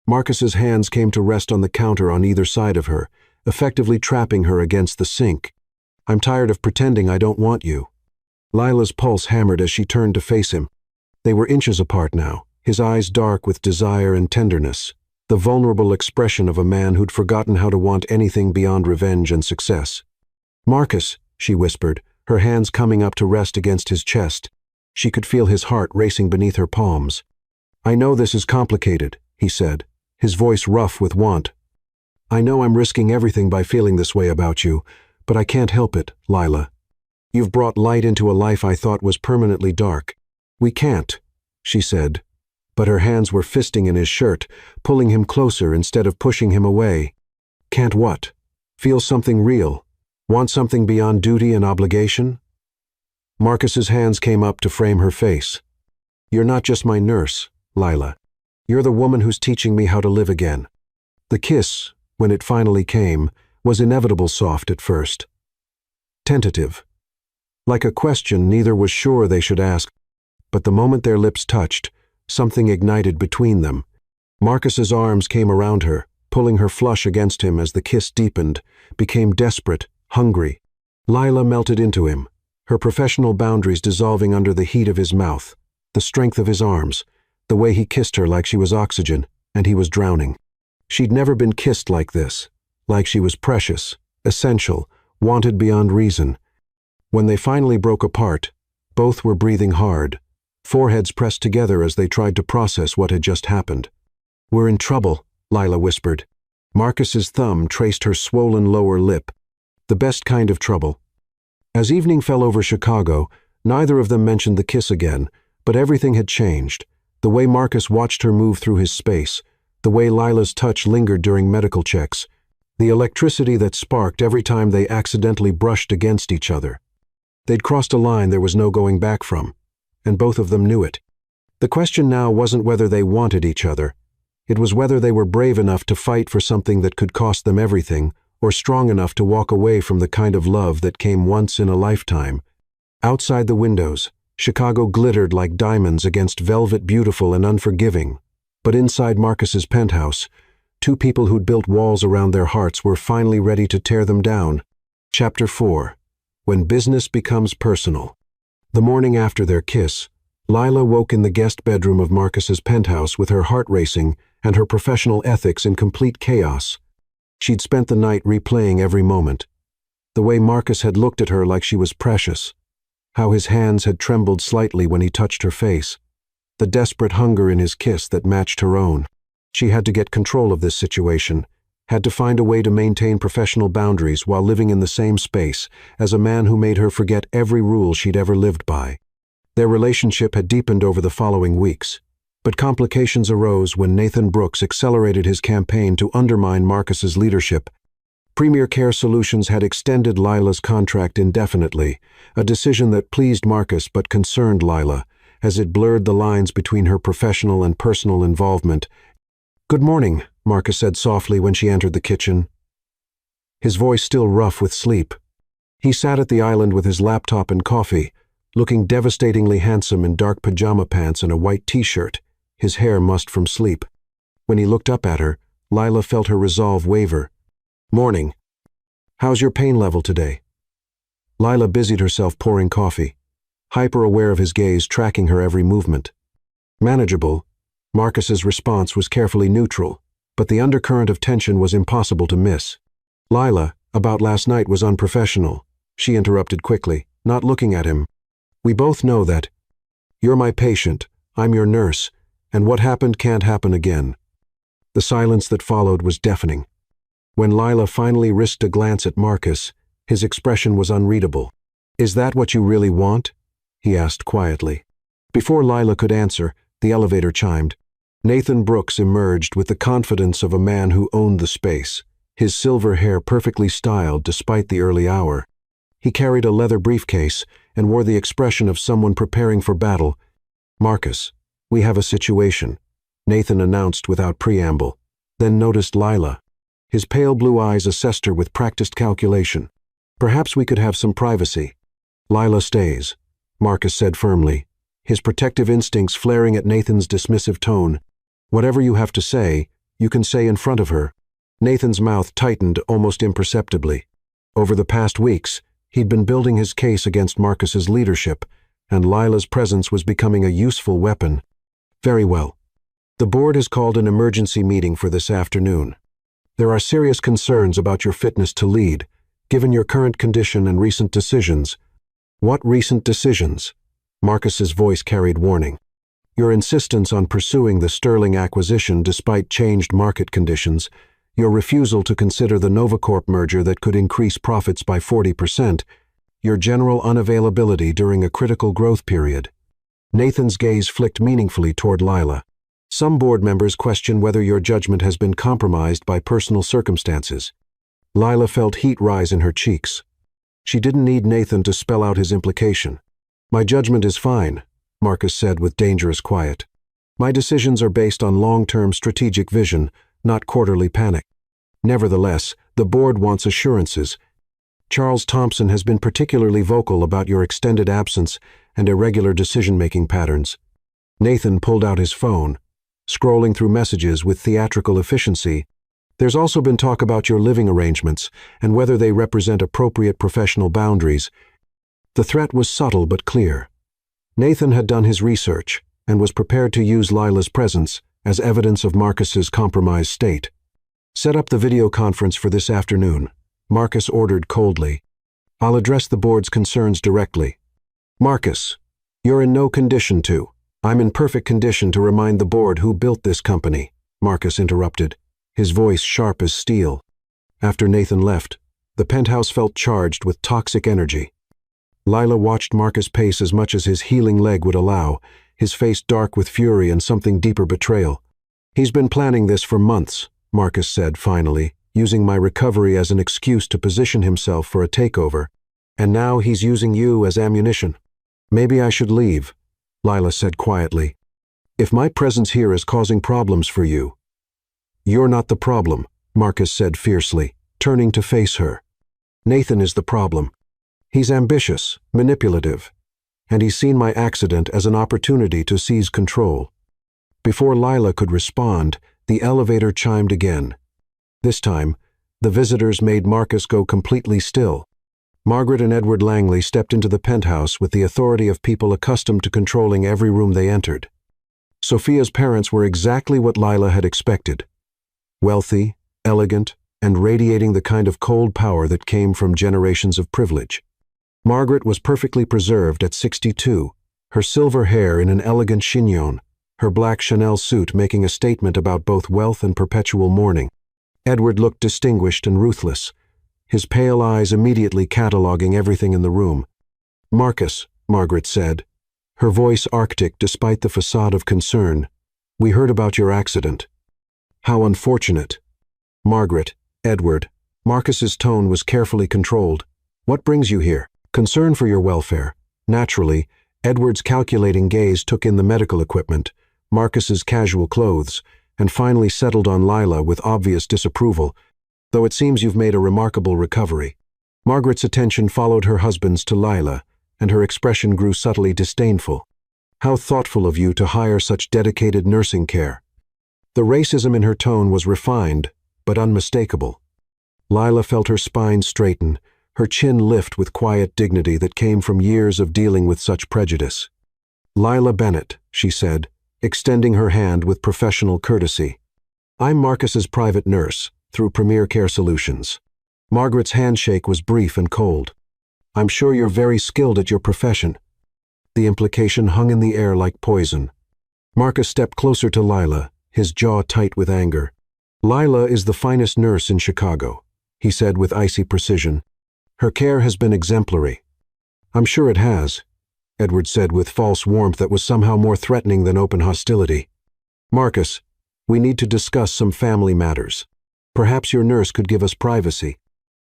Speaker 1: Marcus's hands came to rest on the counter on either side of her, effectively trapping her against the sink. "I'm tired of pretending I don't want you." Lila's pulse hammered as she turned to face him. They were inches apart now, his eyes dark with desire and tenderness, the vulnerable expression of a man who'd forgotten how to want anything beyond revenge and success. "Marcus," she whispered, her hands coming up to rest against his chest. She could feel his heart racing beneath her palms. "I know this is complicated," he said, his voice rough with want. "I know I'm risking everything by feeling this way about you, but I can't help it, Lila. You've brought light into a life I thought was permanently dark. We can't," she said, but her hands were fisting in his shirt, pulling him closer instead of pushing him away. "Can't what? Feel something real? Want something beyond duty and obligation?" Marcus's hands came up to frame her face. "You're not just my nurse, Lila. You're the woman who's teaching me how to live again." The kiss, when it finally came, was inevitable soft at first. Tentative. Like a question neither was sure they should ask, but the moment their lips touched, something ignited between them. Marcus's arms came around her, pulling her flush against him as the kiss deepened, became desperate, hungry. Lila melted into him, her professional boundaries dissolving under the heat of his mouth, the strength of his arms, the way he kissed her like she was oxygen, and he was drowning. She'd never been kissed like this, like she was precious, essential, wanted beyond reason. When they finally broke apart, both were breathing hard, foreheads pressed together as they tried to process what had just happened. "We're in trouble," Lila whispered. Marcus's thumb traced her swollen lower lip. "The best kind of trouble." As evening fell over Chicago, neither of them mentioned the kiss again, but everything had changed. The way Marcus watched her move through his space, the way Lila's touch lingered during medical checks, the electricity that sparked every time they accidentally brushed against each other. They'd crossed a line there was no going back from, and both of them knew it. The question now wasn't whether they wanted each other. It was whether they were brave enough to fight for something that could cost them everything, or strong enough to walk away from the kind of love that came once in a lifetime. Outside the windows, Chicago glittered like diamonds against velvet, beautiful and unforgiving. But inside Marcus's penthouse, two people who'd built walls around their hearts were finally ready to tear them down. Chapter 4. When Business Becomes Personal. The morning after their kiss, Lila woke in the guest bedroom of Marcus's penthouse with her heart racing and her professional ethics in complete chaos. She'd spent the night replaying every moment. The way Marcus had looked at her like she was precious. How his hands had trembled slightly when he touched her face. The desperate hunger in his kiss that matched her own. She had to get control of this situation, had to find a way to maintain professional boundaries while living in the same space as a man who made her forget every rule she'd ever lived by. Their relationship had deepened over the following weeks, but complications arose when Nathan Brooks accelerated his campaign to undermine Marcus's leadership. Premier Care Solutions had extended Lila's contract indefinitely, a decision that pleased Marcus but concerned Lila, as it blurred the lines between her professional and personal involvement. "Good morning," Marcus said softly when she entered the kitchen, his voice still rough with sleep. He sat at the island with his laptop and coffee, looking devastatingly handsome in dark pajama pants and a white t-shirt, his hair mussed from sleep. When he looked up at her, Lila felt her resolve waver. "Morning. How's your pain level today?" Lila busied herself pouring coffee, hyper-aware of his gaze tracking her every movement. "Manageable." Marcus's response was carefully neutral, but the undercurrent of tension was impossible to miss. "Lila, about last night was unprofessional," she interrupted quickly, not looking at him. "We both know that. You're my patient, I'm your nurse, and what happened can't happen again." The silence that followed was deafening. When Lila finally risked a glance at Marcus, his expression was unreadable. "Is that what you really want?" he asked quietly. Before Lila could answer, the elevator chimed. Nathan Brooks emerged with the confidence of a man who owned the space, his silver hair perfectly styled despite the early hour. He carried a leather briefcase and wore the expression of someone preparing for battle. "Marcus, we have a situation," Nathan announced without preamble, then noticed Lila. His pale blue eyes assessed her with practiced calculation. "Perhaps we could have some privacy." "Lila stays," Marcus said firmly, his protective instincts flaring at Nathan's dismissive tone. "Whatever you have to say, you can say in front of her." Nathan's mouth tightened almost imperceptibly. Over the past weeks, he'd been building his case against Marcus's leadership, and Lila's presence was becoming a useful weapon. "Very well. The board has called an emergency meeting for this afternoon. There are serious concerns about your fitness to lead, given your current condition and recent decisions." "What recent decisions?" Marcus's voice carried warning. "Your insistence on pursuing the Sterling acquisition despite changed market conditions, your refusal to consider the Novacorp merger that could increase profits by 40%, your general unavailability during a critical growth period." Nathan's gaze flicked meaningfully toward Lila. "Some board members question whether your judgment has been compromised by personal circumstances." Lila felt heat rise in her cheeks. She didn't need Nathan to spell out his implication. "My judgment is fine," Marcus said with dangerous quiet. "My decisions are based on long-term strategic vision, not quarterly panic. Nevertheless, the board wants assurances. Charles Thompson has been particularly vocal about your extended absence and irregular decision-making patterns." Nathan pulled out his phone, scrolling through messages with theatrical efficiency. "There's also been talk about your living arrangements and whether they represent appropriate professional boundaries." The threat was subtle but clear. Nathan had done his research and was prepared to use Lila's presence as evidence of Marcus's compromised state. "Set up the video conference for this afternoon," Marcus ordered coldly. "I'll address the board's concerns directly." "Marcus, you're in no condition to." "I'm in perfect condition to remind the board who built this company," Marcus interrupted, his voice sharp as steel. After Nathan left, the penthouse felt charged with toxic energy. Lila watched Marcus pace as much as his healing leg would allow, his face dark with fury and something deeper betrayal. "He's been planning this for months," Marcus said finally, using my recovery as an excuse to position himself for a takeover. "And now he's using you as ammunition." "Maybe I should leave," Lila said quietly. "If my presence here is causing problems for you." "You're not the problem," Marcus said fiercely, turning to face her. "Nathan is the problem. He's ambitious, manipulative, and he's seen my accident as an opportunity to seize control." Before Lila could respond, the elevator chimed again. This time, the visitors made Marcus go completely still. Margaret and Edward Langley stepped into the penthouse with the authority of people accustomed to controlling every room they entered. Sophia's parents were exactly what Lila had expected. Wealthy, elegant, and radiating the kind of cold power that came from generations of privilege. Margaret was perfectly preserved at 62, her silver hair in an elegant chignon, her black Chanel suit making a statement about both wealth and perpetual mourning. Edward looked distinguished and ruthless, his pale eyes immediately cataloging everything in the room. "Marcus," Margaret said, her voice arctic despite the facade of concern, "we heard about your accident." "How unfortunate." "Margaret, Edward," Marcus's tone was carefully controlled. "What brings you here?" "Concern for your welfare." Naturally, Edward's calculating gaze took in the medical equipment, Marcus's casual clothes, and finally settled on Lila with obvious disapproval, "though it seems you've made a remarkable recovery." Margaret's attention followed her husband's to Lila, and her expression grew subtly disdainful. "How thoughtful of you to hire such dedicated nursing care." The racism in her tone was refined, but unmistakable. Lila felt her spine straighten, her chin lift with quiet dignity that came from years of dealing with such prejudice. "Lila Bennett," she said, extending her hand with professional courtesy. "I'm Marcus's private nurse, through Premier Care Solutions." Margaret's handshake was brief and cold. "I'm sure you're very skilled at your profession." The implication hung in the air like poison. Marcus stepped closer to Lila, his jaw tight with anger. "Lila is the finest nurse in Chicago," he said with icy precision. "Her care has been exemplary." "I'm sure it has," Edward said with false warmth that was somehow more threatening than open hostility. "Marcus, we need to discuss some family matters. Perhaps your nurse could give us privacy."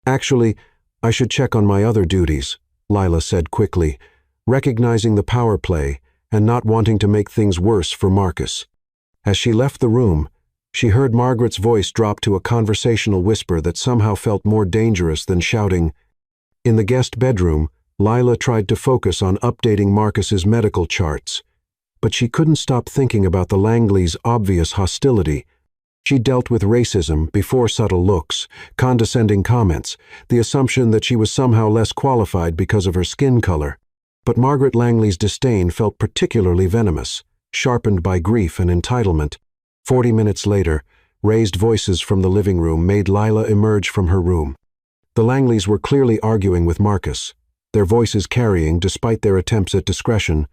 Speaker 1: "Actually, I should check on my other duties," Lila said quickly, recognizing the power play and not wanting to make things worse for Marcus. As she left the room, She heard Margaret's voice drop to a conversational whisper that somehow felt more dangerous than shouting. In the guest bedroom, Lila tried to focus on updating Marcus's medical charts, but she couldn't stop thinking about the Langleys' obvious hostility. She dealt with racism before subtle looks, condescending comments, the assumption that she was somehow less qualified because of her skin color. But Margaret Langley's disdain felt particularly venomous, sharpened by grief and entitlement. 40 minutes later, raised voices from the living room made Lila emerge from her room. The Langleys were clearly arguing with Marcus, their voices carrying, despite their attempts at discretion,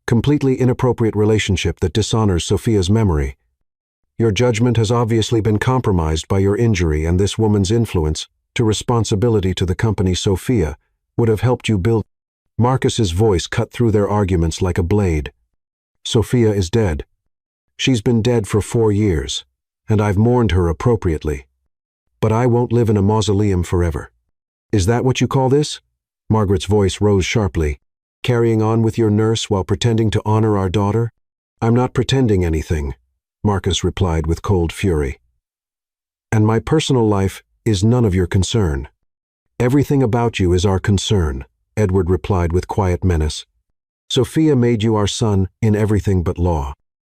Speaker 1: completely inappropriate relationship that dishonors Sophia's memory. Your judgment has obviously been compromised by your injury, and this woman's influence to responsibility to the company Sophia would have helped you build. Marcus's voice cut through their arguments like a blade. Sophia is dead. She's been dead for 4 years, and I've mourned her appropriately. But I won't live in a mausoleum forever. Is that what you call this? Margaret's voice rose sharply. Carrying on with your nurse while pretending to honor our daughter? I'm not pretending anything, Marcus replied with cold fury. And my personal life is none of your concern. Everything about you is our concern, Edward replied with quiet menace. Sophia made you our son in everything but law.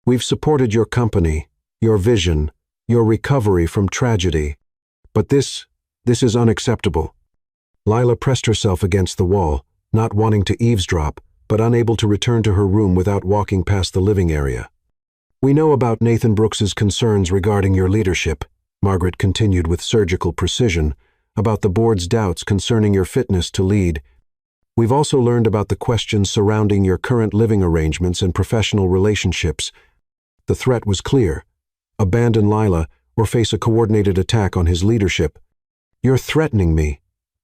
Speaker 1: We've supported your company, your vision, your recovery from tragedy. But this is unacceptable. Lila pressed herself against the wall, not wanting to eavesdrop, but unable to return to her room without walking past the living area. We know about Nathan Brooks's concerns regarding your leadership, Margaret continued with surgical precision, about the board's doubts concerning your fitness to lead. We've also learned about the questions surrounding your current living arrangements and professional relationships. The threat was clear. Abandon Lila or face a coordinated attack on his leadership. You're threatening me.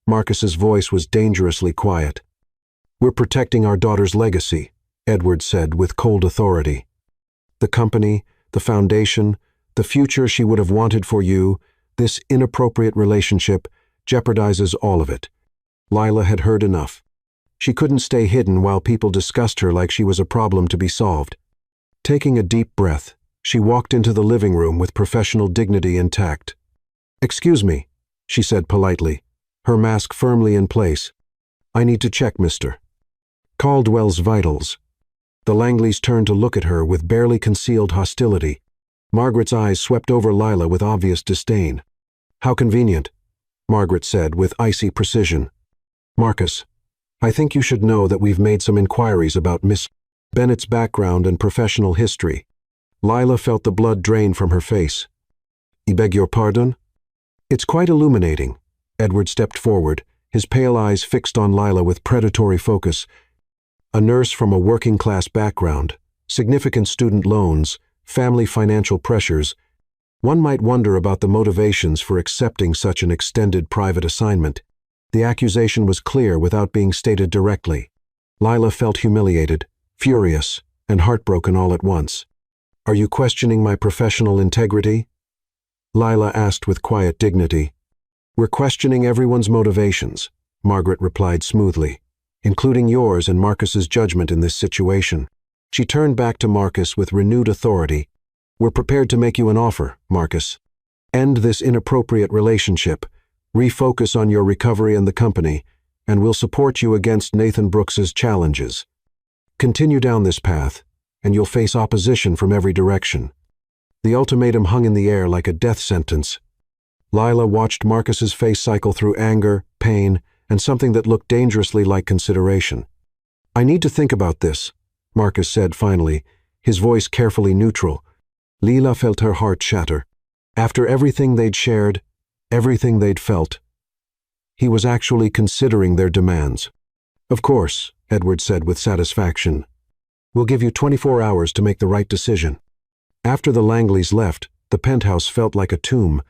Speaker 1: Marcus's voice was dangerously quiet. We're protecting our daughter's legacy, Edward said with cold authority. The company, the foundation, the future she would have wanted for you, this inappropriate relationship, jeopardizes all of it. Lila had heard enough. She couldn't stay hidden while people discussed her like she was a problem to be solved. Taking a deep breath, she walked into the living room with professional dignity intact. Excuse me, she said politely, her mask firmly in place. I need to check Mr. Caldwell's vitals. The Langleys turned to look at her with barely concealed hostility. Margaret's eyes swept over Lila with obvious disdain. How convenient, Margaret said with icy precision. Marcus, I think you should know that we've made some inquiries about Miss Bennett's background and professional history. Lila felt the blood drain from her face. I beg your pardon? It's quite illuminating. Edward stepped forward, his pale eyes fixed on Lila with predatory focus. A nurse from a working-class background, significant student loans, family financial pressures. One might wonder about the motivations for accepting such an extended private assignment. The accusation was clear without being stated directly. Lila felt humiliated, furious, and heartbroken all at once. Are you questioning my professional integrity? Lila asked with quiet dignity. We're questioning everyone's motivations, Margaret replied smoothly, including yours and Marcus's judgment in this situation. She turned back to Marcus with renewed authority. We're prepared to make you an offer, Marcus. End this inappropriate relationship, refocus on your recovery and the company, and we'll support you against Nathan Brooks's challenges. Continue down this path, and you'll face opposition from every direction. The ultimatum hung in the air like a death sentence. Lila watched Marcus's face cycle through anger, pain, and something that looked dangerously like consideration. I need to think about this, Marcus said finally, his voice carefully neutral. Lila felt her heart shatter. After everything they'd shared, everything they'd felt, he was actually considering their demands. Of course, Edward said with satisfaction. We'll give you 24 hours to make the right decision. After the Langleys left, the penthouse felt like a tomb.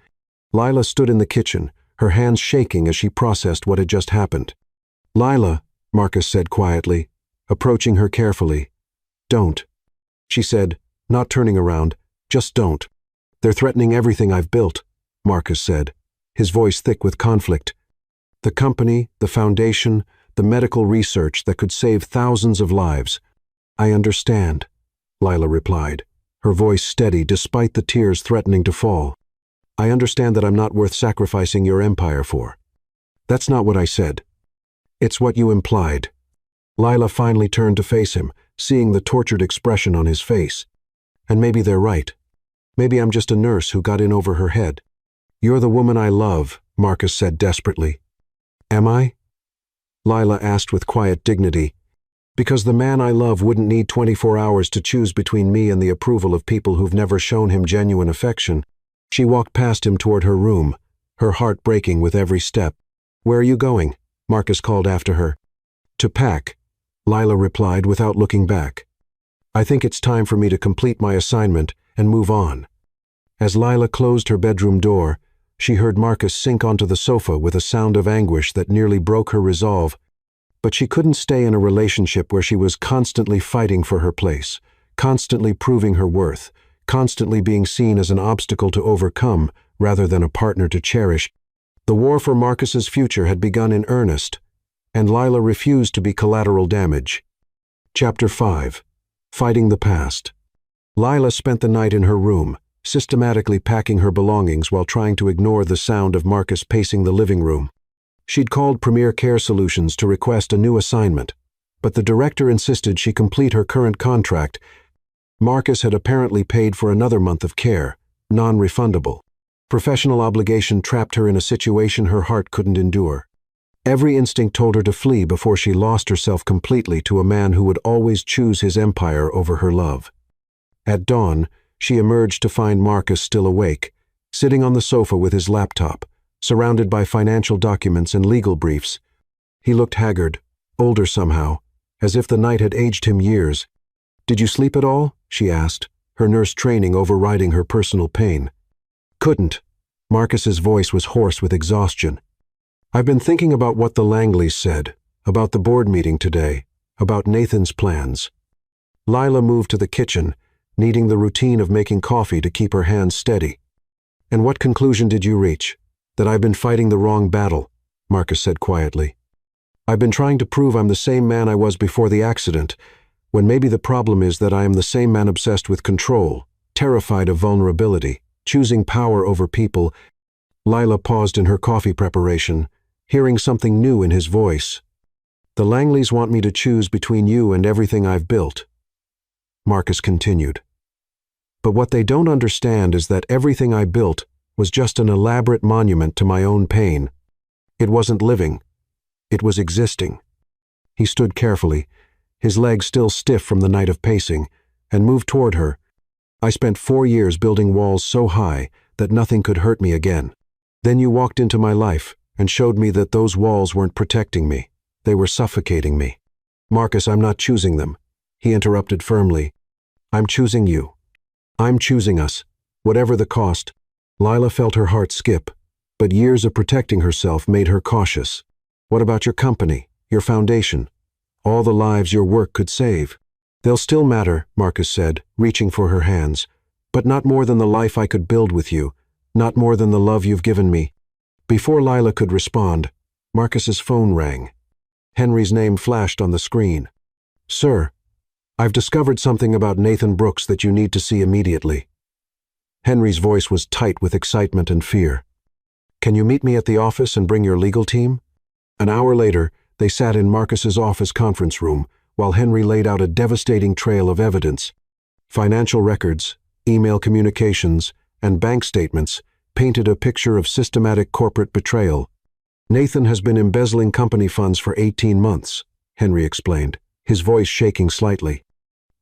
Speaker 1: Lila stood in the kitchen, her hands shaking as she processed what had just happened. Lila, Marcus said quietly, approaching her carefully. Don't, she said, not turning around. Just don't. They're threatening everything I've built, Marcus said, his voice thick with conflict. The company, the foundation, the medical research that could save thousands of lives. I understand, Lila replied, her voice steady despite the tears threatening to fall. "I understand that I'm not worth sacrificing your empire for." "That's not what I said." "It's what you implied." Lila finally turned to face him, seeing the tortured expression on his face. "And maybe they're right. Maybe I'm just a nurse who got in over her head." "You're the woman I love," Marcus said desperately. "Am I?" Lila asked with quiet dignity. "Because the man I love wouldn't need 24 hours to choose between me and the approval of people who've never shown him genuine affection." She walked past him toward her room, her heart breaking with every step. "Where are you going?" Marcus called after her. "To pack," Lila replied without looking back. "I think it's time for me to complete my assignment and move on." As Lila closed her bedroom door, she heard Marcus sink onto the sofa with a sound of anguish that nearly broke her resolve. But she couldn't stay in a relationship where she was constantly fighting for her place, constantly proving her worth, constantly being seen as an obstacle to overcome rather than a partner to cherish. The war for Marcus's future had begun in earnest, and Lila refused to be collateral damage. Chapter 5. Fighting the Past. Lila spent the night in her room, systematically packing her belongings while trying to ignore the sound of Marcus pacing the living room. She'd called Premier Care Solutions to request a new assignment, but the director insisted she complete her current contract. Marcus had apparently paid for another month of care, non-refundable. Professional obligation trapped her in a situation her heart couldn't endure. Every instinct told her to flee before she lost herself completely to a man who would always choose his empire over her love. At dawn, she emerged to find Marcus still awake, sitting on the sofa with his laptop, surrounded by financial documents and legal briefs. He looked haggard, older somehow, as if the night had aged him years. "Did you sleep at all?" she asked, her nurse training overriding her personal pain. "Couldn't." Marcus's voice was hoarse with exhaustion. "I've been thinking about what the Langleys said, about the board meeting today, about Nathan's plans." Lila moved to the kitchen, needing the routine of making coffee to keep her hands steady. "And what conclusion did you reach?" "That I've been fighting the wrong battle," Marcus said quietly. "I've been trying to prove I'm the same man I was before the accident, when maybe the problem is that I am the same man obsessed with control, terrified of vulnerability, choosing power over people." Lila paused in her coffee preparation, hearing something new in his voice. "The Langleys want me to choose between you and everything I've built." Marcus continued. "But what they don't understand is that everything I built was just an elaborate monument to my own pain. It wasn't living. It was existing." He stood carefully, his legs still stiff from the night of pacing, and moved toward her. "I spent 4 years building walls so high that nothing could hurt me again. Then you walked into my life and showed me that those walls weren't protecting me. They were suffocating me." "Marcus, I'm not choosing them," he interrupted firmly. "I'm choosing you. I'm choosing us, whatever the cost." Lila felt her heart skip, but years of protecting herself made her cautious. "What about your company, your foundation, all the lives your work could save?" "They'll still matter," Marcus said, reaching for her hands, "but not more than the life I could build with you, not more than the love you've given me." Before Lila could respond, Marcus's phone rang. Henry's name flashed on the screen. "Sir, I've discovered something about Nathan Brooks that you need to see immediately." Henry's voice was tight with excitement and fear. "Can you meet me at the office and bring your legal team?" An hour later, they sat in Marcus's office conference room while Henry laid out a devastating trail of evidence. Financial records, email communications, and bank statements painted a picture of systematic corporate betrayal. "Nathan has been embezzling company funds for 18 months, Henry explained, his voice shaking slightly.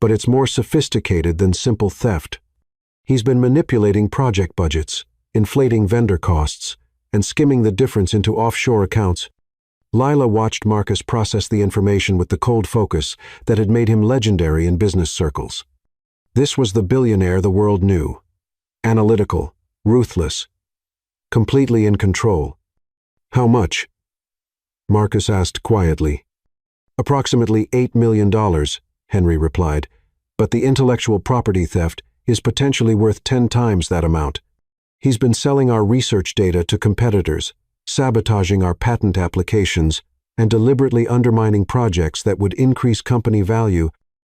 Speaker 1: "But it's more sophisticated than simple theft. He's been manipulating project budgets, inflating vendor costs, and skimming the difference into offshore accounts." Lila watched Marcus process the information with the cold focus that had made him legendary in business circles. This was the billionaire the world knew. Analytical, ruthless, completely in control. "How much?" Marcus asked quietly. "Approximately $8 million, Henry replied, "but the intellectual property theft is potentially worth 10 times that amount. He's been selling our research data to competitors, sabotaging our patent applications, and deliberately undermining projects that would increase company value."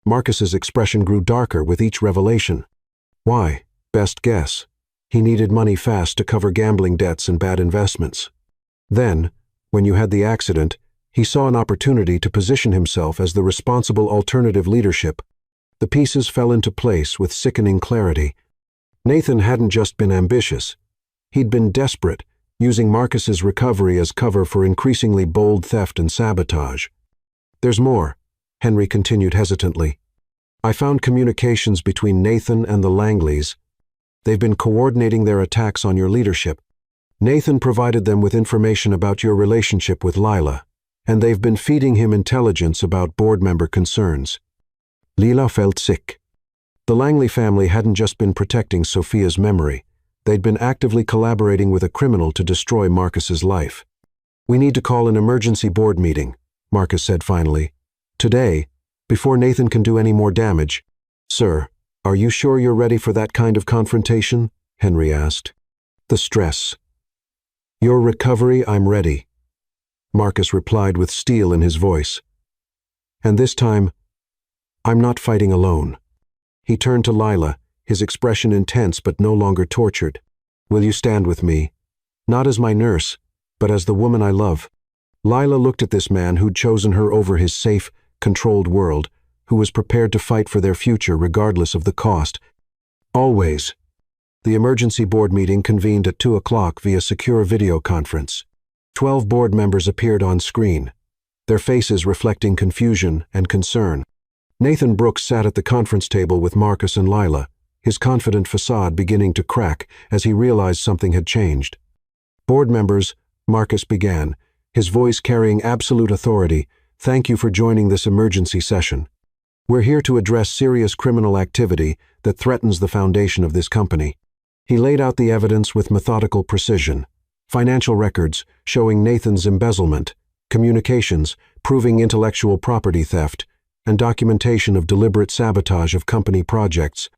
Speaker 1: Marcus's expression grew darker with each revelation. Why? Best guess. He needed money fast to cover gambling debts and bad investments. Then, when you had the accident, he saw an opportunity to position himself as the responsible alternative leadership. The pieces fell into place with sickening clarity. Nathan hadn't just been ambitious. He'd been desperate, using Marcus's recovery as cover for increasingly bold theft and sabotage. There's more, Henry continued hesitantly. I found communications between Nathan and the Langleys. They've been coordinating their attacks on your leadership. Nathan provided them with information about your relationship with Lila, and they've been feeding him intelligence about board member concerns. Lila felt sick. The Langley family hadn't just been protecting Sophia's memory. They'd been actively collaborating with a criminal to destroy Marcus's life. We need to call an emergency board meeting, Marcus said finally. Today, before Nathan can do any more damage. Sir, are you sure you're ready for that kind of confrontation? Henry asked. The stress. Your recovery, I'm ready, Marcus replied with steel in his voice. And this time, I'm not fighting alone. He turned to Lila, his expression intense but no longer tortured. Will you stand with me? Not as my nurse, but as the woman I love. Lila looked at this man who'd chosen her over his safe, controlled world, who was prepared to fight for their future regardless of the cost. Always. The emergency board meeting convened at 2 o'clock via secure video conference. 12 board members appeared on screen, their faces reflecting confusion and concern. Nathan Brooks sat at the conference table with Marcus and Lila, his confident facade beginning to crack as he realized something had changed. Board members, Marcus began, his voice carrying absolute authority, thank you for joining this emergency session. We're here to address serious criminal activity that threatens the foundation of this company. He laid out the evidence with methodical precision. Financial records showing Nathan's embezzlement, communications proving intellectual property theft, and documentation of deliberate sabotage of company projects.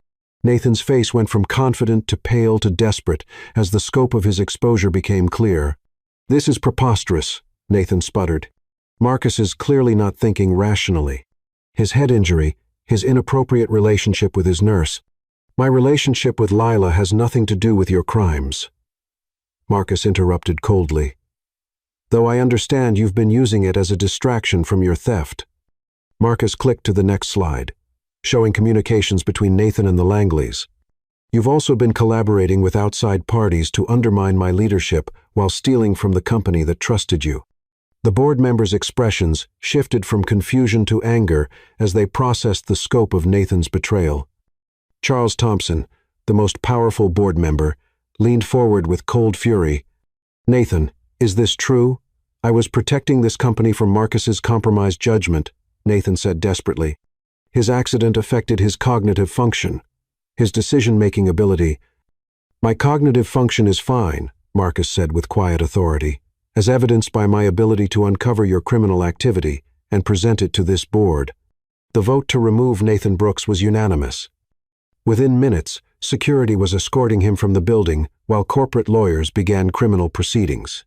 Speaker 1: Nathan's face went from confident to pale to desperate as the scope of his exposure became clear. This is preposterous, Nathan sputtered. Marcus is clearly not thinking rationally. His head injury, his inappropriate relationship with his nurse. My relationship with Lila has nothing to do with your crimes. Marcus interrupted coldly. Though I understand you've been using it as a distraction from your theft. Marcus clicked to the next slide, showing communications between Nathan and the Langleys. You've also been collaborating with outside parties to undermine my leadership while stealing from the company that trusted you. The board members' expressions shifted from confusion to anger as they processed the scope of Nathan's betrayal. Charles Thompson, the most powerful board member, leaned forward with cold fury. Nathan, is this true? I was protecting this company from Marcus's compromised judgment, Nathan said desperately. His accident affected his cognitive function, his decision-making ability. My cognitive function is fine, Marcus said with quiet authority, as evidenced by my ability to uncover your criminal activity and present it to this board. The vote to remove Nathan Brooks was unanimous. Within minutes, security was escorting him from the building while corporate lawyers began criminal proceedings.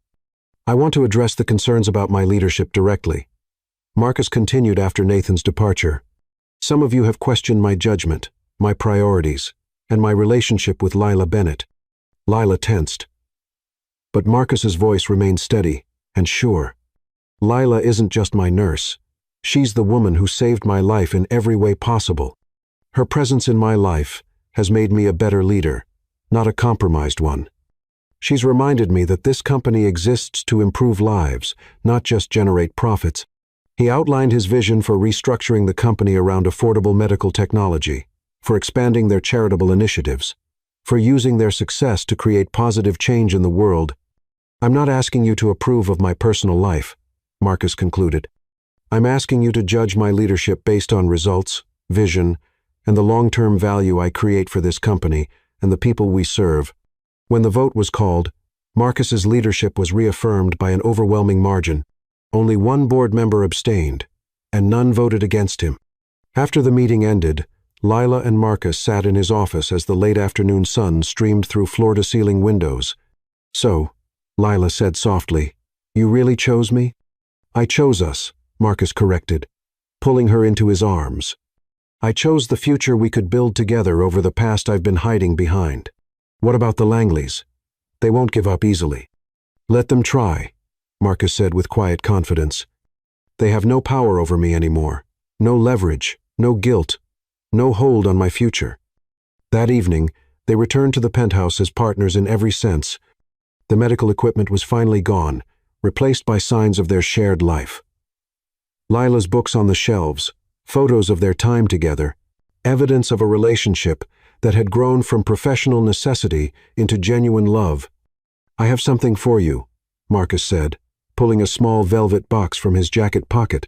Speaker 1: I want to address the concerns about my leadership directly. Marcus continued after Nathan's departure. Some of you have questioned my judgment, my priorities, and my relationship with Lila Bennett. Lila tensed. But Marcus's voice remained steady and sure. Lila isn't just my nurse. She's the woman who saved my life in every way possible. Her presence in my life has made me a better leader, not a compromised one. She's reminded me that this company exists to improve lives, not just generate profits. He outlined his vision for restructuring the company around affordable medical technology, for expanding their charitable initiatives, for using their success to create positive change in the world. I'm not asking you to approve of my personal life, Marcus concluded. I'm asking you to judge my leadership based on results, vision, and the long-term value I create for this company and the people we serve. When the vote was called, Marcus's leadership was reaffirmed by an overwhelming margin. Only one board member abstained, and none voted against him. After the meeting ended, Lila and Marcus sat in his office as the late afternoon sun streamed through floor-to-ceiling windows. So, Lila said softly, you really chose me? I chose us, Marcus corrected, pulling her into his arms. I chose the future we could build together over the past I've been hiding behind. What about the Langleys? They won't give up easily. Let them try, Marcus said with quiet confidence. They have no power over me anymore. No leverage, no guilt, no hold on my future. That evening, they returned to the penthouse as partners in every sense. The medical equipment was finally gone, replaced by signs of their shared life. Lila's books on the shelves, photos of their time together, evidence of a relationship that had grown from professional necessity into genuine love. I have something for you, Marcus said, pulling a small velvet box from his jacket pocket.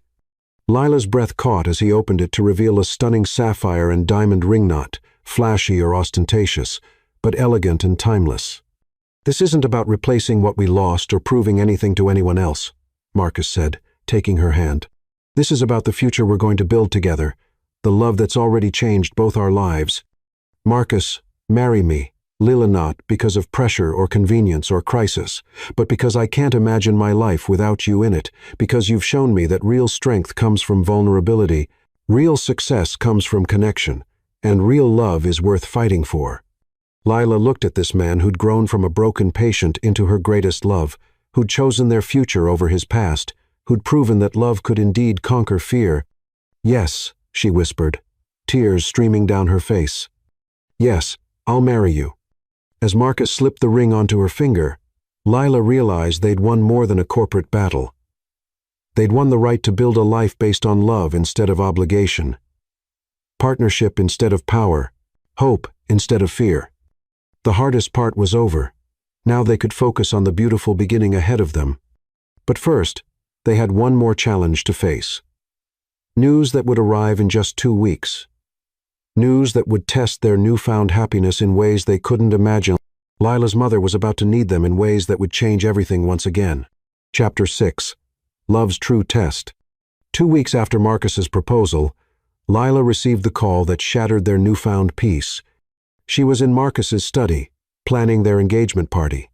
Speaker 1: Lila's breath caught as he opened it to reveal a stunning sapphire and diamond ring knot, flashy or ostentatious, but elegant and timeless. This isn't about replacing what we lost or proving anything to anyone else, Marcus said, taking her hand. This is about the future we're going to build together, the love that's already changed both our lives. Marcus, marry me. Lila, not because of pressure or convenience or crisis, but because I can't imagine my life without you in it, because you've shown me that real strength comes from vulnerability, real success comes from connection, and real love is worth fighting for. Lila looked at this man who'd grown from a broken patient into her greatest love, who'd chosen their future over his past, who'd proven that love could indeed conquer fear. Yes, she whispered, tears streaming down her face. Yes, I'll marry you. As Marcus slipped the ring onto her finger, Lila realized they'd won more than a corporate battle. They'd won the right to build a life based on love instead of obligation, partnership instead of power, hope instead of fear. The hardest part was over. Now they could focus on the beautiful beginning ahead of them. But first, they had one more challenge to face. News that would arrive in just 2 weeks. News that would test their newfound happiness in ways they couldn't imagine. Lila's mother was about to need them in ways that would change everything once again. Chapter 6. Love's True Test. 2 weeks after Marcus's proposal, Lila received the call that shattered their newfound peace. She was in Marcus's study, planning their engagement party.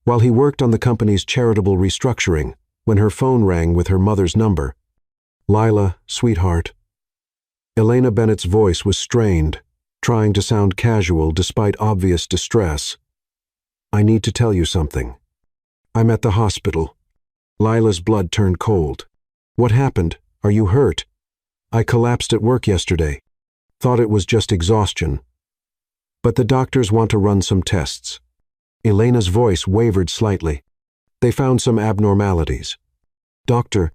Speaker 1: While he worked on the company's charitable restructuring, when her phone rang with her mother's number. Lila, sweetheart. Elena Bennett's voice was strained, trying to sound casual despite obvious distress. I need to tell you something. I'm at the hospital. Lila's blood turned cold. What happened? Are you hurt? I collapsed at work yesterday. Thought it was just exhaustion. But the doctors want to run some tests. Elena's voice wavered slightly. They found some abnormalities. Doctor,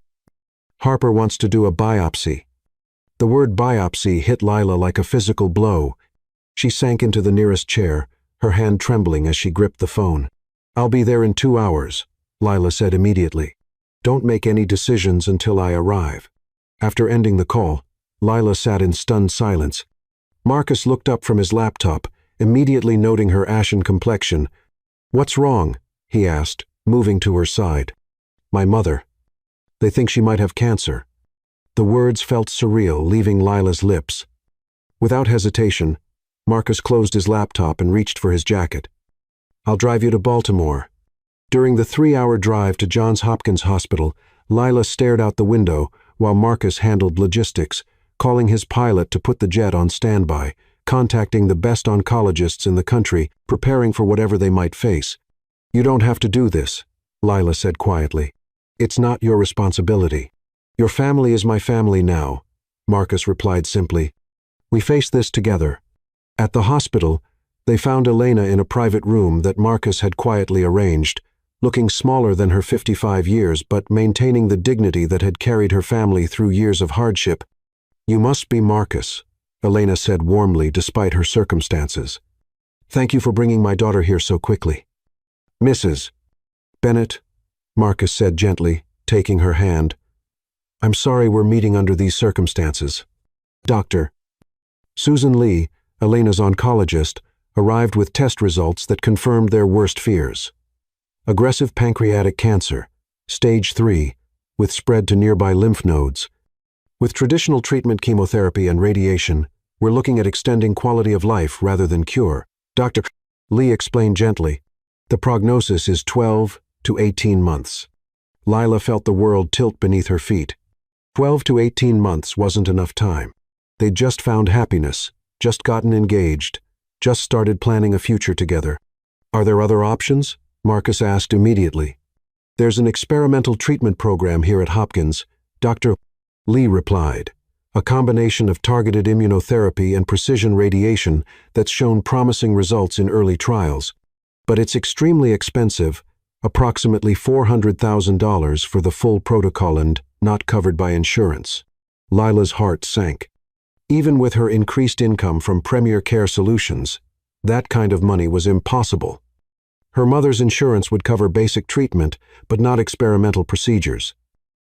Speaker 1: Harper wants to do a biopsy. The word biopsy hit Lila like a physical blow. She sank into the nearest chair, her hand trembling as she gripped the phone. I'll be there in 2 hours, Lila said immediately. Don't make any decisions until I arrive. After ending the call, Lila sat in stunned silence. Marcus looked up from his laptop, immediately noting her ashen complexion. What's wrong? He asked, moving to her side. My mother. They think she might have cancer. The words felt surreal, leaving Lila's lips. Without hesitation, Marcus closed his laptop and reached for his jacket. I'll drive you to Baltimore. During the 3-hour drive to Johns Hopkins Hospital, Lila stared out the window while Marcus handled logistics, calling his pilot to put the jet on standby, contacting the best oncologists in the country, preparing for whatever they might face. You don't have to do this, Lila said quietly. It's not your responsibility. Your family is my family now, Marcus replied simply. We face this together. At the hospital, they found Elena in a private room that Marcus had quietly arranged, looking smaller than her 55 years but maintaining the dignity that had carried her family through years of hardship. You must be Marcus, Elena said warmly despite her circumstances. Thank you for bringing my daughter here so quickly. Mrs. Bennett, Marcus said gently, taking her hand. I'm sorry we're meeting under these circumstances. Doctor. Susan Lee, Elena's oncologist, arrived with test results that confirmed their worst fears. Aggressive pancreatic cancer, stage 3, with spread to nearby lymph nodes. With traditional treatment, chemotherapy, and radiation, we're looking at extending quality of life rather than cure. Dr. Lee explained gently. The prognosis is 12 to 18 months. Lila felt the world tilt beneath her feet. 12 to 18 months wasn't enough time. They'd just found happiness, just gotten engaged, just started planning a future together. Are there other options? Marcus asked immediately. There's an experimental treatment program here at Hopkins, Dr. Lee replied. A combination of targeted immunotherapy and precision radiation that's shown promising results in early trials. But it's extremely expensive, approximately $400,000 for the full protocol and not covered by insurance. Lila's heart sank. Even with her increased income from Premier Care Solutions, that kind of money was impossible. Her mother's insurance would cover basic treatment, but not experimental procedures.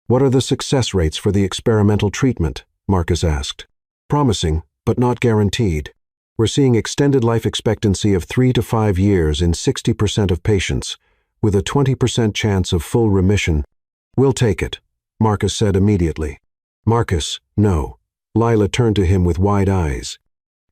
Speaker 1: What are the success rates for the experimental treatment? Marcus asked. Promising, but not guaranteed. We're seeing extended life expectancy of 3 to 5 years in 60% of patients, with a 20% chance of full remission. We'll take it, Marcus said immediately. Marcus, no. Lila turned to him with wide eyes.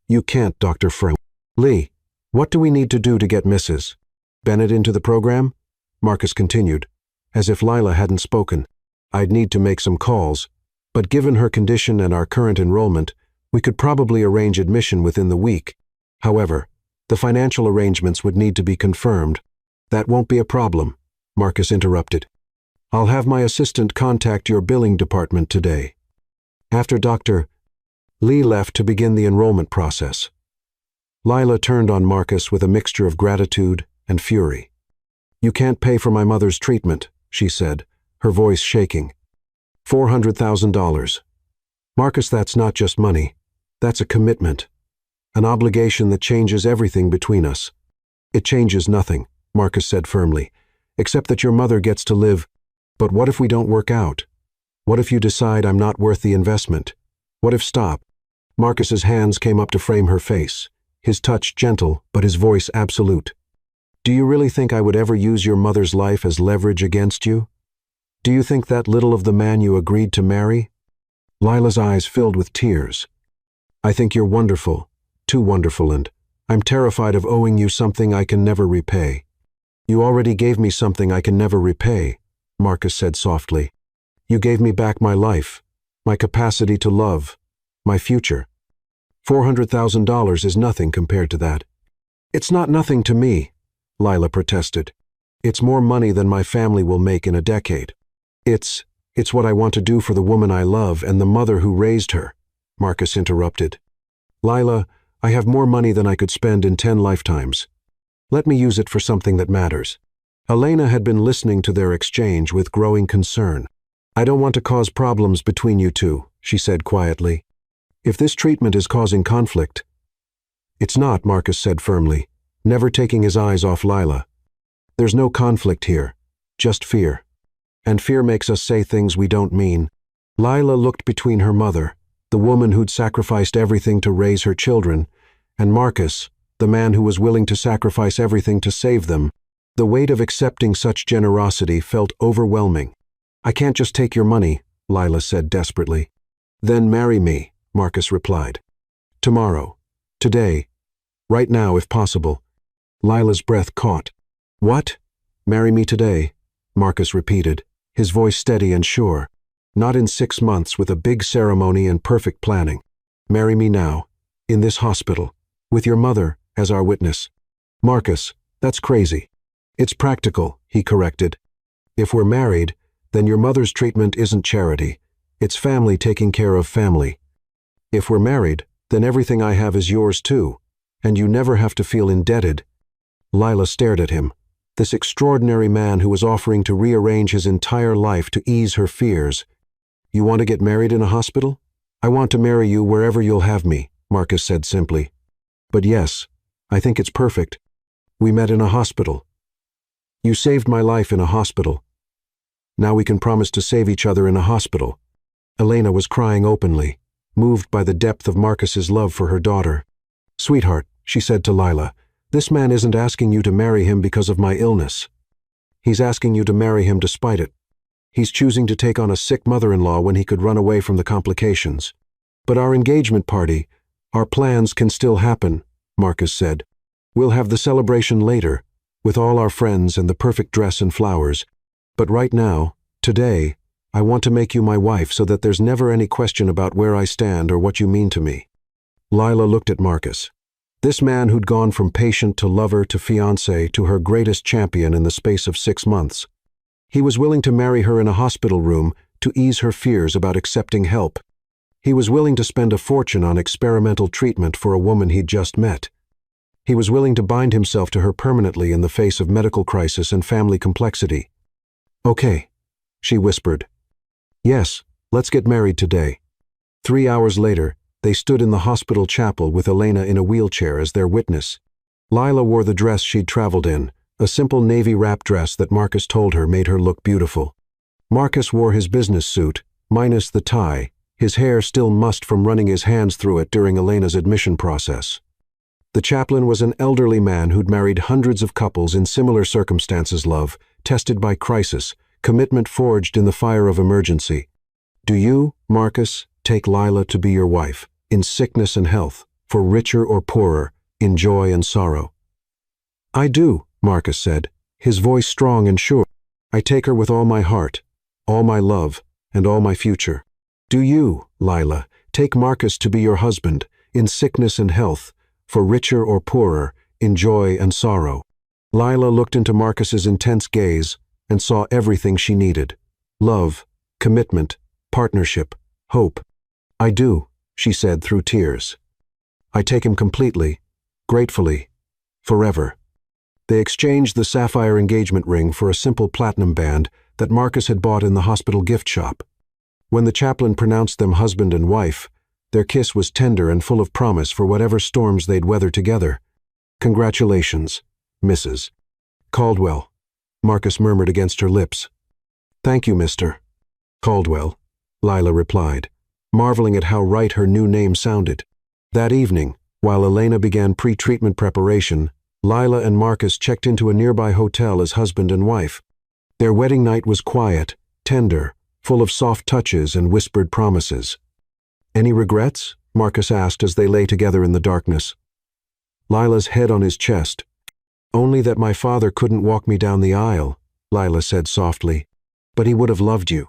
Speaker 1: You can't, Dr. Frank. Lee, what do we need to do to get Mrs. Bennett into the program? Marcus continued, as if Lila hadn't spoken. I'd need to make some calls, but given her condition and our current enrollment, we could probably arrange admission within the week. However, the financial arrangements would need to be confirmed. That won't be a problem, Marcus interrupted. I'll have my assistant contact your billing department today. After Dr. Lee left to begin the enrollment process, Lila turned on Marcus with a mixture of gratitude and fury. You can't pay for my mother's treatment, she said, her voice shaking. $400,000. Marcus, that's not just money. That's a commitment. An obligation that changes everything between us. It changes nothing, Marcus said firmly, except that your mother gets to live. But what if we don't work out? What if you decide I'm not worth the investment? What if stop? Marcus's hands came up to frame her face, his touch gentle, but his voice absolute. Do you really think I would ever use your mother's life as leverage against you? Do you think that little of the man you agreed to marry? Lila's eyes filled with tears. I think you're wonderful, too wonderful, and I'm terrified of owing you something I can never repay. You already gave me something I can never repay, Marcus said softly. You gave me back my life, my capacity to love, my future. $400,000 is nothing compared to that. It's not nothing to me, Lila protested. It's more money than my family will make in a decade. It's what I want to do for the woman I love and the mother who raised her, Marcus interrupted. Lila, I have more money than I could spend in 10 lifetimes. Let me use it for something that matters. Elena had been listening to their exchange with growing concern. I don't want to cause problems between you two, she said quietly. If this treatment is causing conflict. It's not, Marcus said firmly, never taking his eyes off Lila. There's no conflict here, just fear. And fear makes us say things we don't mean. Lila looked between her mother, the woman who'd sacrificed everything to raise her children, and Marcus, the man who was willing to sacrifice everything to save them. The weight of accepting such generosity felt overwhelming. I can't just take your money, Lila said desperately. Then marry me, Marcus replied. Tomorrow. Today. Right now, if possible. Lila's breath caught. What? Marry me today, Marcus repeated, his voice steady and sure. Not in 6 months with a big ceremony and perfect planning. Marry me now, in this hospital, with your mother as our witness. Marcus, that's crazy. It's practical, he corrected. If we're married, then your mother's treatment isn't charity. It's family taking care of family. If we're married, then everything I have is yours too, and you never have to feel indebted. Lila stared at him, this extraordinary man who was offering to rearrange his entire life to ease her fears. You want to get married in a hospital? I want to marry you wherever you'll have me, Marcus said simply. But yes, I think it's perfect. We met in a hospital. You saved my life in a hospital. Now we can promise to save each other in a hospital. Elena was crying openly, moved by the depth of Marcus's love for her daughter. Sweetheart, she said to Lila, this man isn't asking you to marry him because of my illness. He's asking you to marry him despite it. He's choosing to take on a sick mother-in-law when he could run away from the complications. But our engagement party, our plans can still happen, Marcus said. We'll have the celebration later, with all our friends and the perfect dress and flowers. But right now, today, I want to make you my wife so that there's never any question about where I stand or what you mean to me." Lila looked at Marcus. This man who'd gone from patient to lover to fiancé to her greatest champion in the space of 6 months. He was willing to marry her in a hospital room to ease her fears about accepting help. He was willing to spend a fortune on experimental treatment for a woman he'd just met. He was willing to bind himself to her permanently in the face of medical crisis and family complexity. "Okay," she whispered. "Yes, let's get married today." 3 hours later, they stood in the hospital chapel with Elena in a wheelchair as their witness. Lila wore the dress she'd traveled in, a simple navy wrap dress that Marcus told her made her look beautiful. Marcus wore his business suit, minus the tie, his hair still mussed from running his hands through it during Elena's admission process. The chaplain was an elderly man who'd married hundreds of couples in similar circumstances. Love, tested by crisis, commitment forged in the fire of emergency. "Do you, Marcus, take Lila to be your wife, in sickness and health, for richer or poorer, in joy and sorrow?" "I do," Marcus said, his voice strong and sure. "I take her with all my heart, all my love, and all my future." "Do you, Lila, take Marcus to be your husband, in sickness and health, for richer or poorer, in joy and sorrow?" Lila looked into Marcus's intense gaze and saw everything she needed: love, commitment, partnership, hope. "I do," she said through tears. "I take him completely, gratefully, forever." They exchanged the sapphire engagement ring for a simple platinum band that Marcus had bought in the hospital gift shop. When the chaplain pronounced them husband and wife, their kiss was tender and full of promise for whatever storms they'd weather together. "Congratulations, Mrs. Caldwell," Marcus murmured against her lips. "Thank you, Mr. Caldwell," Lila replied, marveling at how right her new name sounded. That evening, while Elena began pre-treatment preparation, Lila and Marcus checked into a nearby hotel as husband and wife. Their wedding night was quiet, tender, full of soft touches and whispered promises. "Any regrets?" Marcus asked as they lay together in the darkness. Lila's head on his chest. "Only that my father couldn't walk me down the aisle," Lila said softly. "But he would have loved you.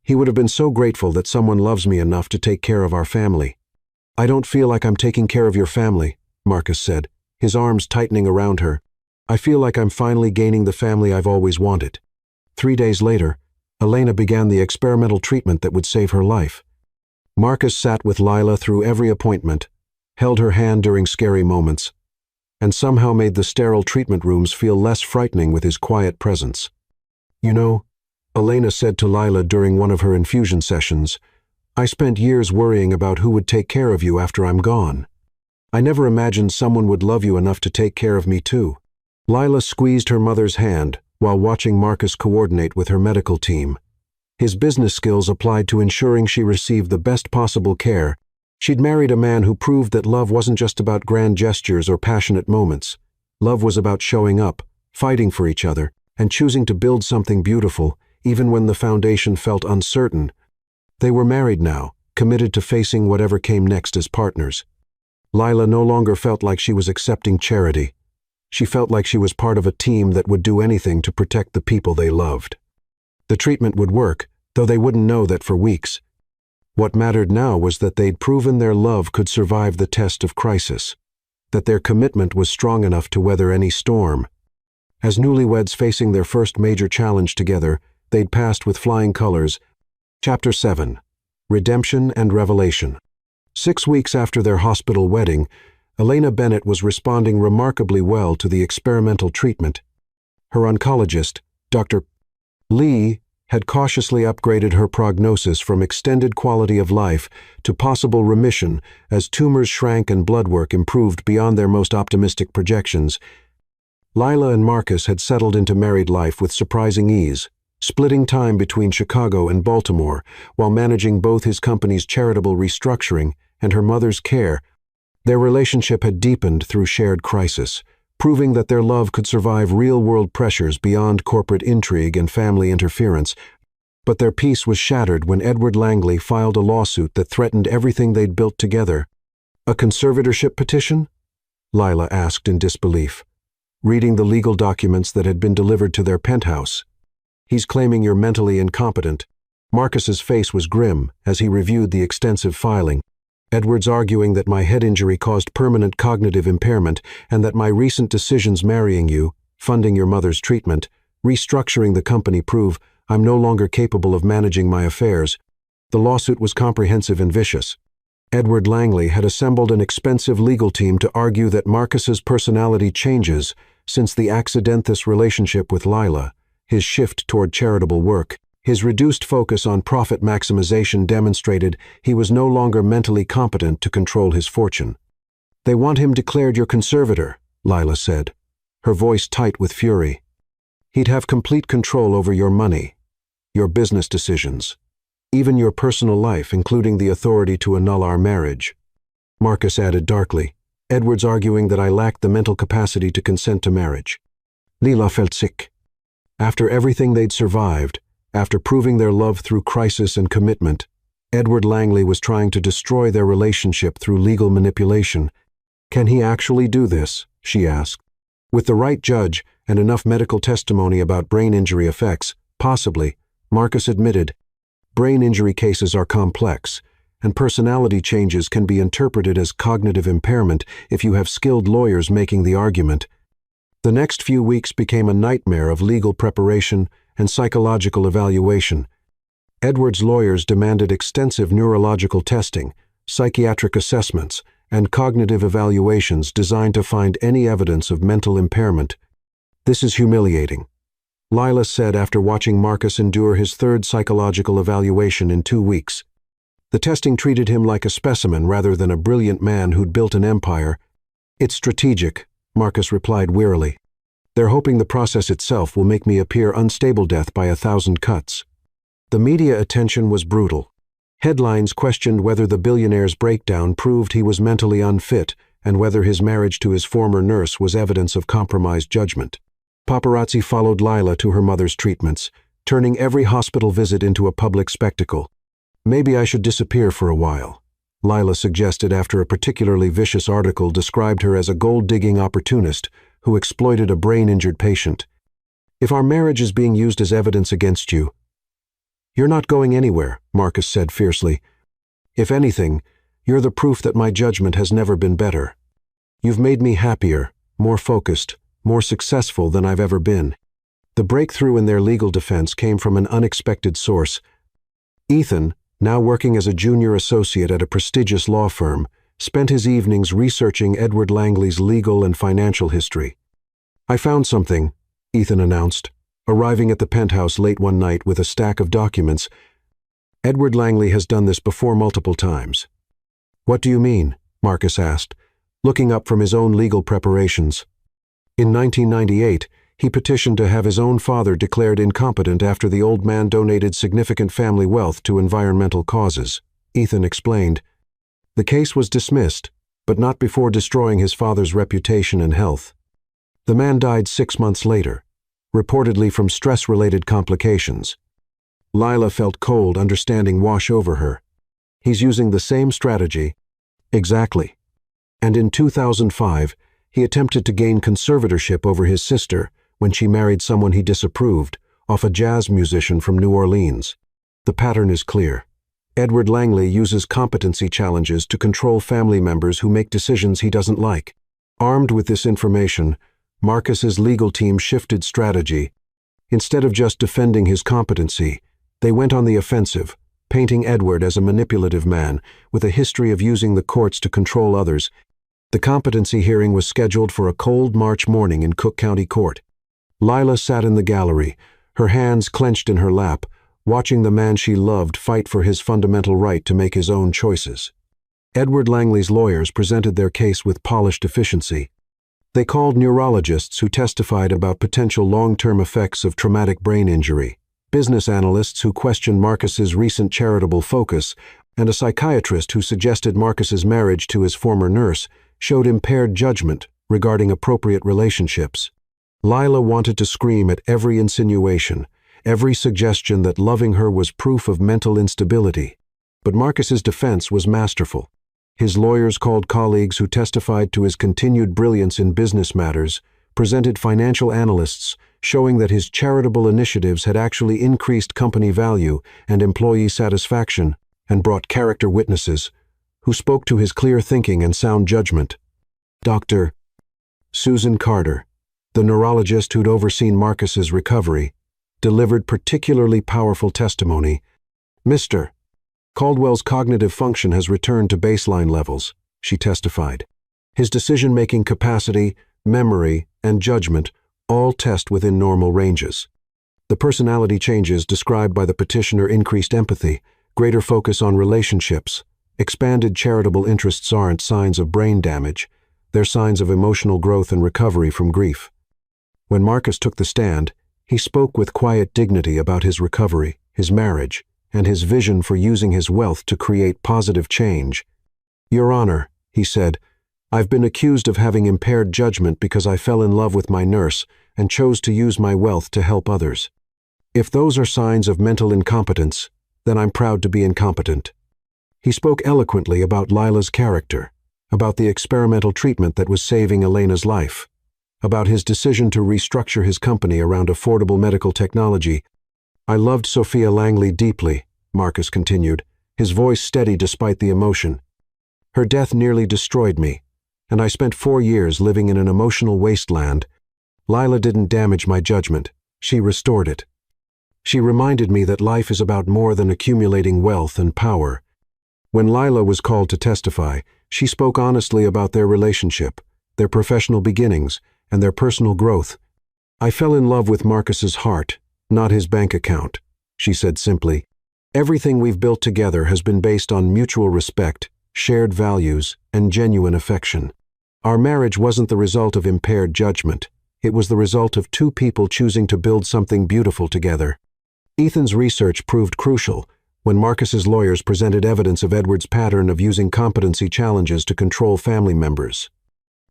Speaker 1: He would have been so grateful that someone loves me enough to take care of our family." "I don't feel like I'm taking care of your family," Marcus said, his arms tightening around her. "I feel like I'm finally gaining the family I've always wanted." 3 days later, Elena began the experimental treatment that would save her life. Marcus sat with Lila through every appointment, held her hand during scary moments, and somehow made the sterile treatment rooms feel less frightening with his quiet presence. "You know," Elena said to Lila during one of her infusion sessions, "I spent years worrying about who would take care of you after I'm gone. I never imagined someone would love you enough to take care of me too." Lila squeezed her mother's hand while watching Marcus coordinate with her medical team. His business skills applied to ensuring she received the best possible care. She'd married a man who proved that love wasn't just about grand gestures or passionate moments. Love was about showing up, fighting for each other, and choosing to build something beautiful, even when the foundation felt uncertain. They were married now, committed to facing whatever came next as partners. Lila no longer felt like she was accepting charity. She felt like she was part of a team that would do anything to protect the people they loved. The treatment would work, though they wouldn't know that for weeks. What mattered now was that they'd proven their love could survive the test of crisis, that their commitment was strong enough to weather any storm. As newlyweds facing their first major challenge together, they'd passed with flying colors. Chapter 7. Redemption and Revelation. 6 weeks after their hospital wedding, Elena Bennett was responding remarkably well to the experimental treatment. Her oncologist, Dr. Lee, had cautiously upgraded her prognosis from extended quality of life to possible remission as tumors shrank and blood work improved beyond their most optimistic projections. Lila and Marcus had settled into married life with surprising ease, splitting time between Chicago and Baltimore while managing both his company's charitable restructuring and her mother's care. Their relationship had deepened through shared crisis, proving that their love could survive real-world pressures beyond corporate intrigue and family interference. But their peace was shattered when Edward Langley filed a lawsuit that threatened everything they'd built together. "A conservatorship petition?" Lila asked in disbelief, reading the legal documents that had been delivered to their penthouse. "He's claiming you're mentally incompetent, Marcus's face was grim as he reviewed the extensive filing. Edward's arguing that my head injury caused permanent cognitive impairment and that my recent decisions marrying you, funding your mother's treatment, restructuring the company prove I'm no longer capable of managing my affairs. The lawsuit was comprehensive and vicious. Edward Langley had assembled an expensive legal team to argue that Marcus's personality changes since the accidentus relationship with Lila, his shift toward charitable work, his reduced focus on profit maximization demonstrated he was no longer mentally competent to control his fortune. They want him declared your conservator, Lila said, her voice tight with fury. He'd have complete control over your money, your business decisions, even your personal life, including the authority to annul our marriage. Marcus added darkly, Edward's arguing that I lacked the mental capacity to consent to marriage. Lila felt sick. After everything they'd survived, after proving their love through crisis and commitment, Edward Langley was trying to destroy their relationship through legal manipulation. Can he actually do this? She asked. With the right judge and enough medical testimony about brain injury effects, possibly, Marcus admitted. Brain injury cases are complex, and personality changes can be interpreted as cognitive impairment if you have skilled lawyers making the argument. The next few weeks became a nightmare of legal preparation and psychological evaluation. Edward's lawyers demanded extensive neurological testing, psychiatric assessments, and cognitive evaluations designed to find any evidence of mental impairment. This is humiliating, Lila said after watching Marcus endure his third psychological evaluation in 2 weeks. The testing treated him like a specimen rather than a brilliant man who'd built an empire. It's strategic, Marcus replied wearily. They're hoping the process itself will make me appear unstable death by 1,000 cuts. The media attention was brutal. Headlines questioned whether the billionaire's breakdown proved he was mentally unfit and whether his marriage to his former nurse was evidence of compromised judgment. Paparazzi followed Lila to her mother's treatments, turning every hospital visit into a public spectacle. Maybe I should disappear for a while, Lila suggested after a particularly vicious article described her as a gold-digging opportunist who exploited a brain-injured patient. If our marriage is being used as evidence against you, you're not going anywhere, Marcus said fiercely. If anything, you're the proof that my judgment has never been better. You've made me happier, more focused, more successful than I've ever been. The breakthrough in their legal defense came from an unexpected source. Ethan, now working as a junior associate at a prestigious law firm, spent his evenings researching Edward Langley's legal and financial history. I found something, Ethan announced, arriving at the penthouse late one night with a stack of documents. Edward Langley has done this before multiple times. What do you mean? Marcus asked, looking up from his own legal preparations. In 1998, he petitioned to have his own father declared incompetent after the old man donated significant family wealth to environmental causes, Ethan explained. The case was dismissed, but not before destroying his father's reputation and health. The man died 6 months later, reportedly from stress-related complications. Lila felt cold understanding wash over her. He's using the same strategy. Exactly. And in 2005, he attempted to gain conservatorship over his sister when she married someone he disapproved, off a jazz musician from New Orleans. The pattern is clear. Edward Langley uses competency challenges to control family members who make decisions he doesn't like. Armed with this information, Marcus's legal team shifted strategy. Instead of just defending his competency, they went on the offensive, painting Edward as a manipulative man with a history of using the courts to control others. The competency hearing was scheduled for a cold March morning in Cook County Court. Lila sat in the gallery, her hands clenched in her lap, watching the man she loved fight for his fundamental right to make his own choices. Edward Langley's lawyers presented their case with polished efficiency. They called neurologists who testified about potential long-term effects of traumatic brain injury, business analysts who questioned Marcus's recent charitable focus, and a psychiatrist who suggested Marcus's marriage to his former nurse showed impaired judgment regarding appropriate relationships. Lila wanted to scream at every insinuation, every suggestion that loving her was proof of mental instability. But Marcus's defense was masterful. His lawyers called colleagues who testified to his continued brilliance in business matters, presented financial analysts showing that his charitable initiatives had actually increased company value and employee satisfaction and brought character witnesses, who spoke to his clear thinking and sound judgment. Dr. Susan Carter, the neurologist who'd overseen Marcus's recovery, delivered particularly powerful testimony. Mr. Caldwell's cognitive function has returned to baseline levels, she testified. His decision-making capacity, memory, and judgment all test within normal ranges. The personality changes described by the petitioner increased empathy, greater focus on relationships. Expanded charitable interests aren't signs of brain damage, they're signs of emotional growth and recovery from grief. When Marcus took the stand, he spoke with quiet dignity about his recovery, his marriage, and his vision for using his wealth to create positive change. "Your Honor," he said, "I've been accused of having impaired judgment because I fell in love with my nurse and chose to use my wealth to help others. If those are signs of mental incompetence, then I'm proud to be incompetent." He spoke eloquently about Lila's character, about the experimental treatment that was saving Elena's life, about his decision to restructure his company around affordable medical technology. "I loved Sophia Langley deeply," Marcus continued, his voice steady despite the emotion. "Her death nearly destroyed me, and I spent 4 years living in an emotional wasteland. Lila didn't damage my judgment, she restored it. She reminded me that life is about more than accumulating wealth and power." When Lila was called to testify, she spoke honestly about their relationship, their professional beginnings, and their personal growth. "I fell in love with Marcus's heart, not his bank account," she said simply. "Everything we've built together has been based on mutual respect, shared values, and genuine affection. Our marriage wasn't the result of impaired judgment. It was the result of 2 people choosing to build something beautiful together." Ethan's research proved crucial when Marcus's lawyers presented evidence of Edward's pattern of using competency challenges to control family members.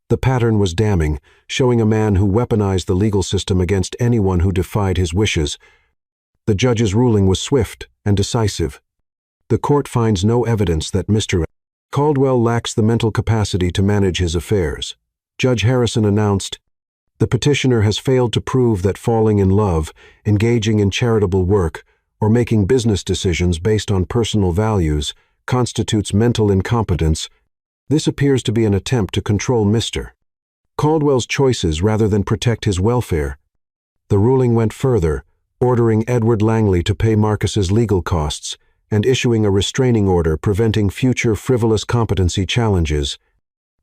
Speaker 1: The pattern was damning, showing a man who weaponized the legal system against anyone who defied his wishes. The judge's ruling was swift and decisive. "The court finds no evidence that Mr. Caldwell lacks the mental capacity to manage his affairs." Judge Harrison announced, "The petitioner has failed to prove that falling in love, engaging in charitable work, or making business decisions based on personal values constitutes mental incompetence. This appears to be an attempt to control Mr. Caldwell's choices rather than protect his welfare." The ruling went further, ordering Edward Langley to pay Marcus's legal costs and issuing a restraining order preventing future frivolous competency challenges.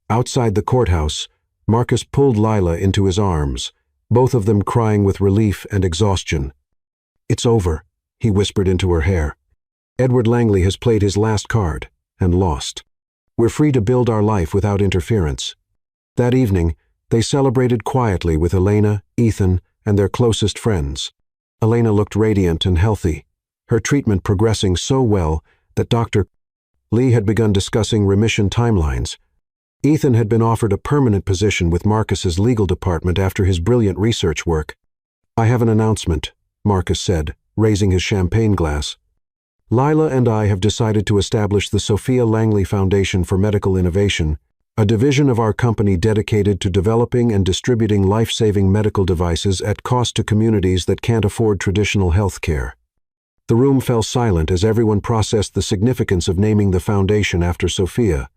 Speaker 1: Outside the courthouse, Marcus pulled Lila into his arms, both of them crying with relief and exhaustion. "It's over," he whispered into her hair. "Edward Langley has played his last card and lost. We're free to build our life without interference." That evening, they celebrated quietly with Elena, Ethan, and their closest friends. Elena looked radiant and healthy, her treatment progressing so well that Dr. Lee had begun discussing remission timelines. Ethan had been offered a permanent position with Marcus's legal department after his brilliant research work. "I have an announcement," Marcus said, raising his champagne glass. "Lila and I have decided to establish the Sophia Langley Foundation for Medical Innovation, a division of our company dedicated to developing and distributing life-saving medical devices at cost to communities that can't afford traditional health care." The room fell silent as everyone processed the significance of naming the foundation after Sophia.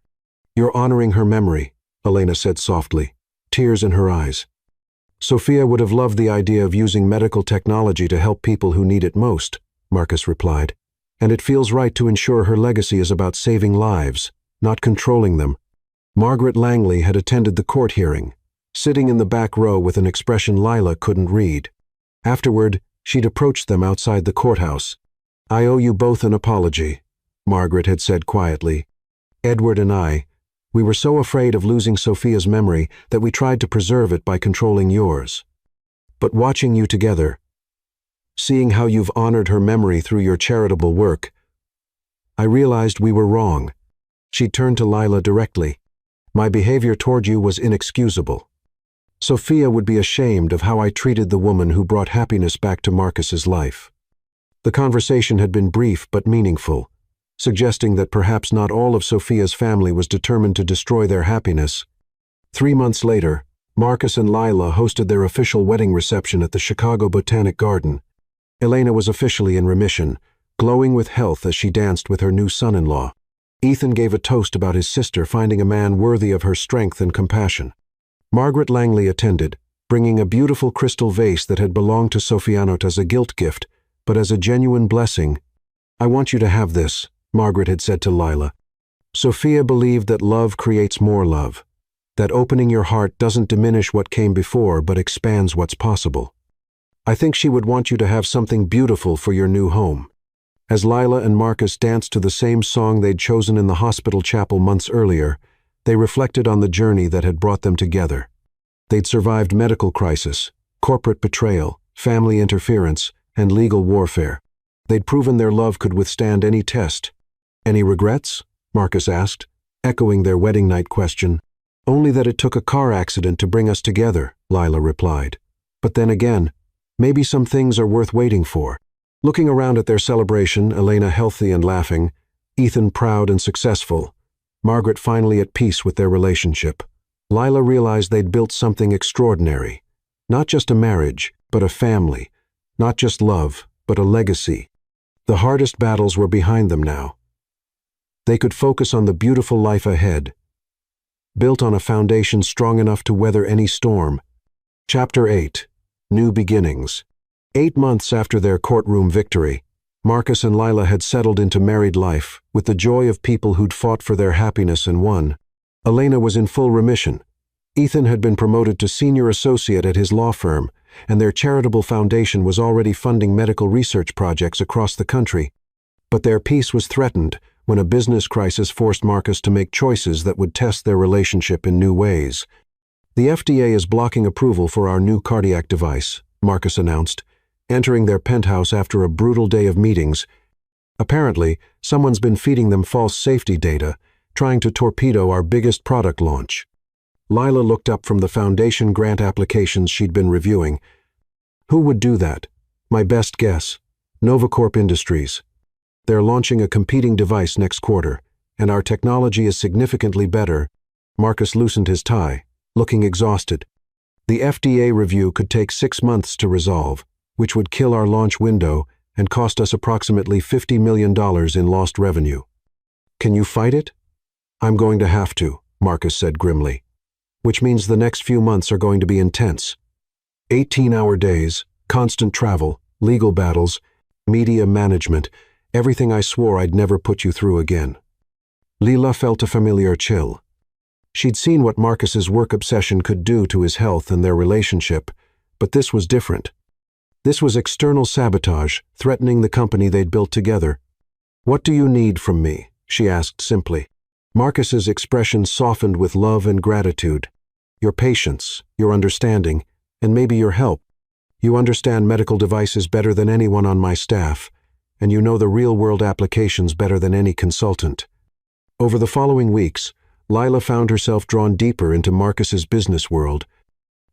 Speaker 1: "You're honoring her memory," Elena said softly, tears in her eyes. "Sophia would have loved the idea of using medical technology to help people who need it most," Marcus replied. "And it feels right to ensure her legacy is about saving lives, not controlling them." Margaret Langley had attended the court hearing, sitting in the back row with an expression Lila couldn't read. Afterward, she'd approached them outside the courthouse. "I owe you both an apology," Margaret had said quietly. "Edward and I, we were so afraid of losing Sophia's memory that we tried to preserve it by controlling yours. But watching you together, seeing how you've honored her memory through your charitable work, I realized we were wrong." She turned to Lila directly. "My behavior toward you was inexcusable. Sophia would be ashamed of how I treated the woman who brought happiness back to Marcus's life." The conversation had been brief but meaningful, suggesting that perhaps not all of Sophia's family was determined to destroy their happiness. 3 months later, Marcus and Lila hosted their official wedding reception at the Chicago Botanic Garden. Elena was officially in remission, glowing with health as she danced with her new son-in-law. Ethan gave a toast about his sister finding a man worthy of her strength and compassion. Margaret Langley attended, bringing a beautiful crystal vase that had belonged to Sophia not as a guilt gift, but as a genuine blessing. "I want you to have this," Margaret had said to Lila. Sophia believed that love creates more love, that opening your heart doesn't diminish what came before but expands what's possible. "I think she would want you to have something beautiful for your new home." As Lila and Marcus danced to the same song they'd chosen in the hospital chapel months earlier, they reflected on the journey that had brought them together. They'd survived medical crisis, corporate betrayal, family interference, and legal warfare. They'd proven their love could withstand any test. "Any regrets?" Marcus asked, echoing their wedding night question. "Only that it took a car accident to bring us together," Lila replied. "But then again, maybe some things are worth waiting for." Looking around at their celebration, Elena healthy and laughing, Ethan proud and successful, Margaret finally at peace with their relationship, Lila realized they'd built something extraordinary. Not just a marriage, but a family. Not just love, but a legacy. The hardest battles were behind them now. They could focus on the beautiful life ahead, built on a foundation strong enough to weather any storm. Chapter 8. New Beginnings. 8 months after their courtroom victory, Marcus and Lila had settled into married life with the joy of people who'd fought for their happiness and won. Elena was in full remission. Ethan had been promoted to senior associate at his law firm, and their charitable foundation was already funding medical research projects across the country. But their peace was threatened when a business crisis forced Marcus to make choices that would test their relationship in new ways. "The FDA is blocking approval for our new cardiac device," Marcus announced, entering their penthouse after a brutal day of meetings. "Apparently, someone's been feeding them false safety data, trying to torpedo our biggest product launch." Lila looked up from the foundation grant applications she'd been reviewing. "Who would do that?" "My best guess. Novacorp Industries. They're launching a competing device next quarter, and our technology is significantly better." Marcus loosened his tie, looking exhausted. "The FDA review could take 6 months to resolve, which would kill our launch window and cost us approximately $50 million in lost revenue. Can you fight it?" "I'm going to have to," Marcus said grimly. "Which means the next few months are going to be intense. 18-hour days, constant travel, legal battles, media management, everything I swore I'd never put you through again." Lila felt a familiar chill. She'd seen what Marcus's work obsession could do to his health and their relationship, but this was different. This was external sabotage, threatening the company they'd built together. "What do you need from me?" she asked simply. Marcus's expression softened with love and gratitude. "Your patience, your understanding, and maybe your help. You understand medical devices better than anyone on my staff, and you know the real-world applications better than any consultant." Over the following weeks, Lila found herself drawn deeper into Marcus's business world.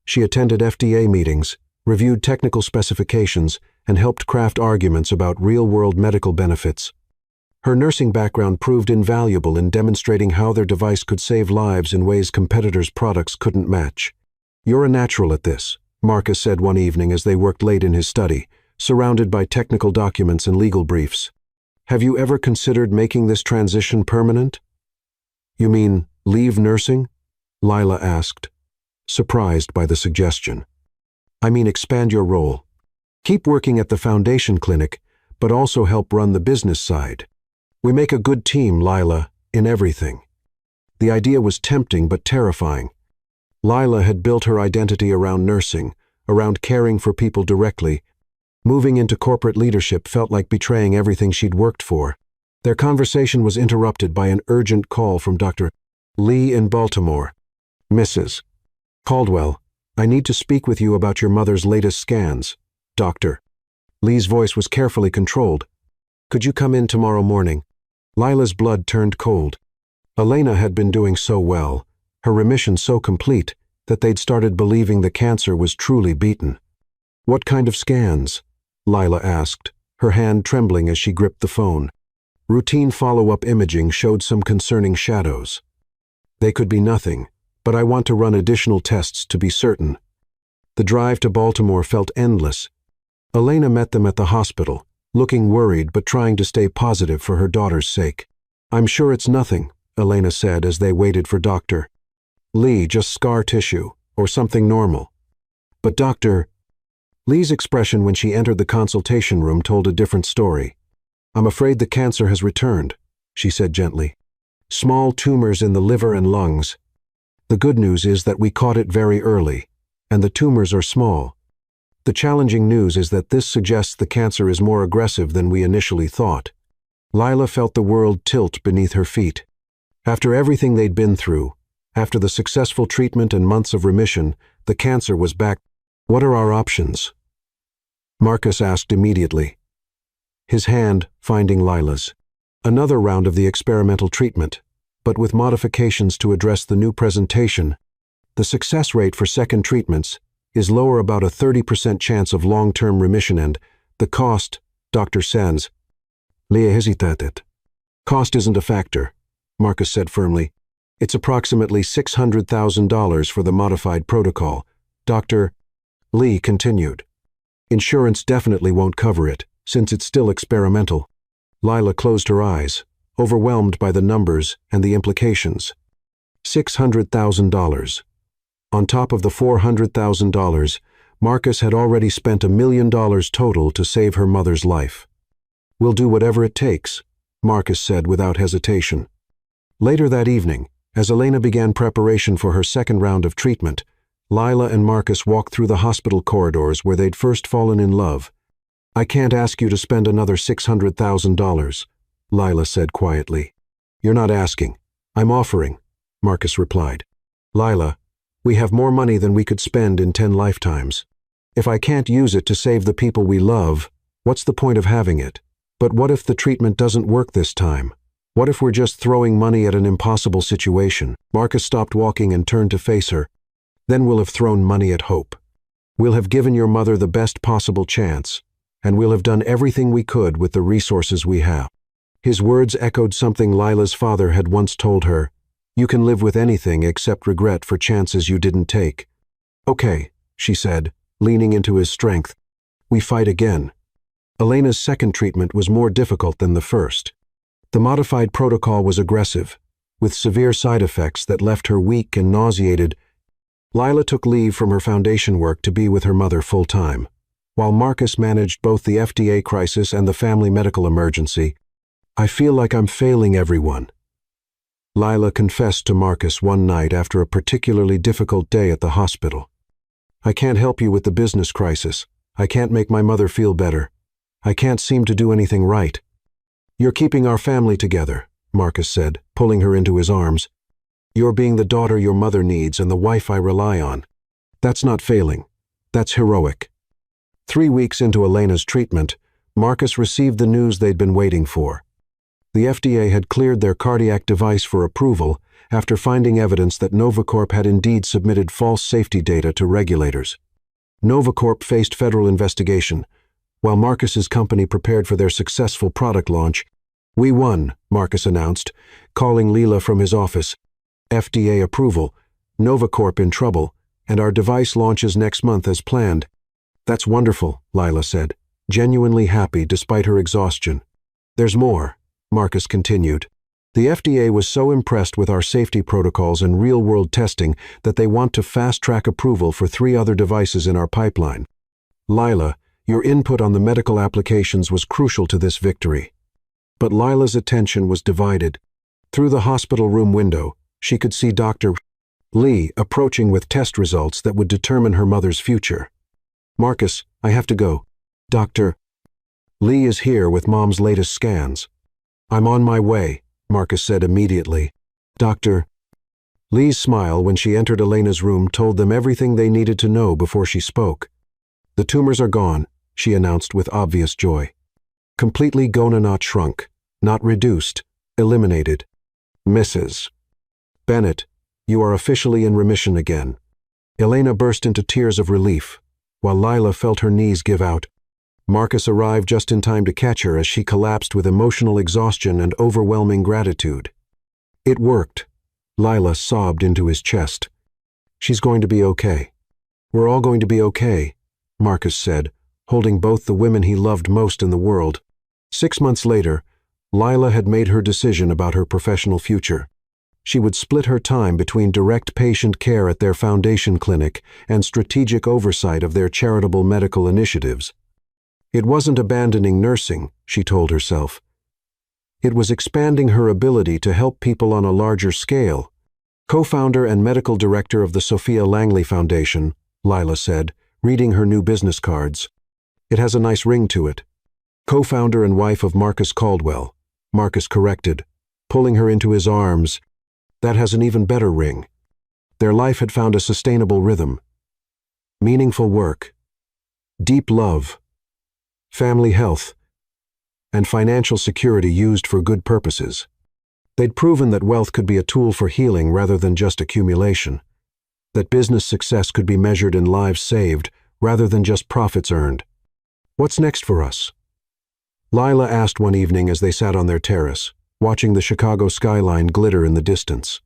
Speaker 1: She attended FDA meetings, reviewed technical specifications, and helped craft arguments about real-world medical benefits. Her nursing background proved invaluable in demonstrating how their device could save lives in ways competitors' products couldn't match. "You're a natural at this," Marcus said one evening as they worked late in his study, surrounded by technical documents and legal briefs. "Have you ever considered making this transition permanent?" "You mean leave nursing?" Lila asked, surprised by the suggestion. "I mean expand your role. Keep working at the foundation clinic, but also help run the business side. We make a good team, Lila, in everything." The idea was tempting but terrifying. Lila had built her identity around nursing, around caring for people directly. Moving into corporate leadership felt like betraying everything she'd worked for. Their conversation was interrupted by an urgent call from Dr. Lee in Baltimore. "Mrs. Caldwell, I need to speak with you about your mother's latest scans." "Doctor." Lee's voice was carefully controlled. "Could you come in tomorrow morning?" Lila's blood turned cold. Elena had been doing so well, her remission so complete, that they'd started believing the cancer was truly beaten. "What kind of scans?" Lila asked, her hand trembling as she gripped the phone. Routine follow-up imaging showed some concerning shadows. They could be nothing, but I want to run additional tests to be certain." The drive to Baltimore felt endless. Elena met them at the hospital, looking worried but trying to stay positive for her daughter's sake. "I'm sure it's nothing," Elena said as they waited for Dr. Lee, "just scar tissue, or something normal." But Dr. Lee's expression when she entered the consultation room told a different story. "I'm afraid the cancer has returned," she said gently. "Small tumors in the liver and lungs. The good news is that we caught it very early, and the tumors are small. The challenging news is that this suggests the cancer is more aggressive than we initially thought." Lila felt the world tilt beneath her feet. After everything they'd been through, after the successful treatment and months of remission, the cancer was back. "What are our options?" Marcus asked immediately, his hand finding Lila's. "Another round of the experimental treatment, but with modifications to address the new presentation. The success rate for second treatments is lower, about a 30% chance of long-term remission, and the cost," Dr. Sands. Leah hesitated. "Cost isn't a factor," Marcus said firmly. "It's approximately $600,000 for the modified protocol." Dr. Lee continued. "Insurance definitely won't cover it, since it's still experimental." Lila closed her eyes, overwhelmed by the numbers and the implications. $600,000. On top of the $400,000, Marcus had already spent $1 million total to save her mother's life. "We'll do whatever it takes," Marcus said without hesitation. Later that evening, as Elena began preparation for her second round of treatment, Lila and Marcus walked through the hospital corridors where they'd first fallen in love. "I can't ask you to spend another $600,000, Lila said quietly. "You're not asking. I'm offering," Marcus replied. "Lila, we have more money than we could spend in 10 lifetimes. If I can't use it to save the people we love, what's the point of having it? But what if the treatment doesn't work this time? What if we're just throwing money at an impossible situation?" Marcus stopped walking and turned to face her. "Then we'll have thrown money at hope. We'll have given your mother the best possible chance, and we'll have done everything we could with the resources we have." His words echoed something Lila's father had once told her: "You can live with anything except regret for chances you didn't take." "Okay," she said, leaning into his strength. "We fight again." Elena's second treatment was more difficult than the first. The modified protocol was aggressive, with severe side effects that left her weak and nauseated. Lila took leave from her foundation work to be with her mother full-time, while Marcus managed both the FDA crisis and the family medical emergency. "I feel like I'm failing everyone," Lila confessed to Marcus one night after a particularly difficult day at the hospital. "I can't help you with the business crisis. I can't make my mother feel better. I can't seem to do anything right." "You're keeping our family together," Marcus said, pulling her into his arms. "You're being the daughter your mother needs and the wife I rely on. That's not failing. That's heroic." 3 weeks into Elena's treatment, Marcus received the news they'd been waiting for. The FDA had cleared their cardiac device for approval after finding evidence that Novacorp had indeed submitted false safety data to regulators. Novacorp faced federal investigation, while Marcus's company prepared for their successful product launch. "We won," Marcus announced, calling Lila from his office. "FDA approval, Novacorp in trouble, and our device launches next month as planned." "That's wonderful," Lila said, genuinely happy despite her exhaustion. "There's more," Marcus continued. "The FDA was so impressed with our safety protocols and real-world testing that they want to fast-track approval for 3 other devices in our pipeline. Lila, your input on the medical applications was crucial to this victory." But Lila's attention was divided. Through the hospital room window, she could see Dr. Lee approaching with test results that would determine her mother's future. "Marcus, I have to go. Dr. Lee is here with Mom's latest scans." "I'm on my way," Marcus said immediately. Dr. Lee's smile when she entered Elena's room told them everything they needed to know before she spoke. "The tumors are gone," she announced with obvious joy. "Completely gone, not shrunk, not reduced, eliminated. Mrs. Bennett, you are officially in remission again." Elena burst into tears of relief, while Lila felt her knees give out. Marcus arrived just in time to catch her as she collapsed with emotional exhaustion and overwhelming gratitude. "It worked," Lila sobbed into his chest. She's going to be okay. We're all going to be okay, Marcus said, holding both the women he loved most in the world. 6 months later, Lila had made her decision about her professional future. She would split her time between direct patient care at their foundation clinic and strategic oversight of their charitable medical initiatives. It wasn't abandoning nursing, she told herself. It was expanding her ability to help people on a larger scale. Co-founder and medical director of the Sophia Langley Foundation, Lila said, reading her new business cards. It has a nice ring to it. Co-founder and wife of Marcus Caldwell, Marcus corrected, pulling her into his arms. That has an even better ring. Their life had found a sustainable rhythm. Meaningful work, deep love, family health, and financial security used for good purposes. They'd proven that wealth could be a tool for healing rather than just accumulation, that business success could be measured in lives saved rather than just profits earned. What's next for us? Lila asked one evening as they sat on their terrace, watching the Chicago skyline glitter in the distance.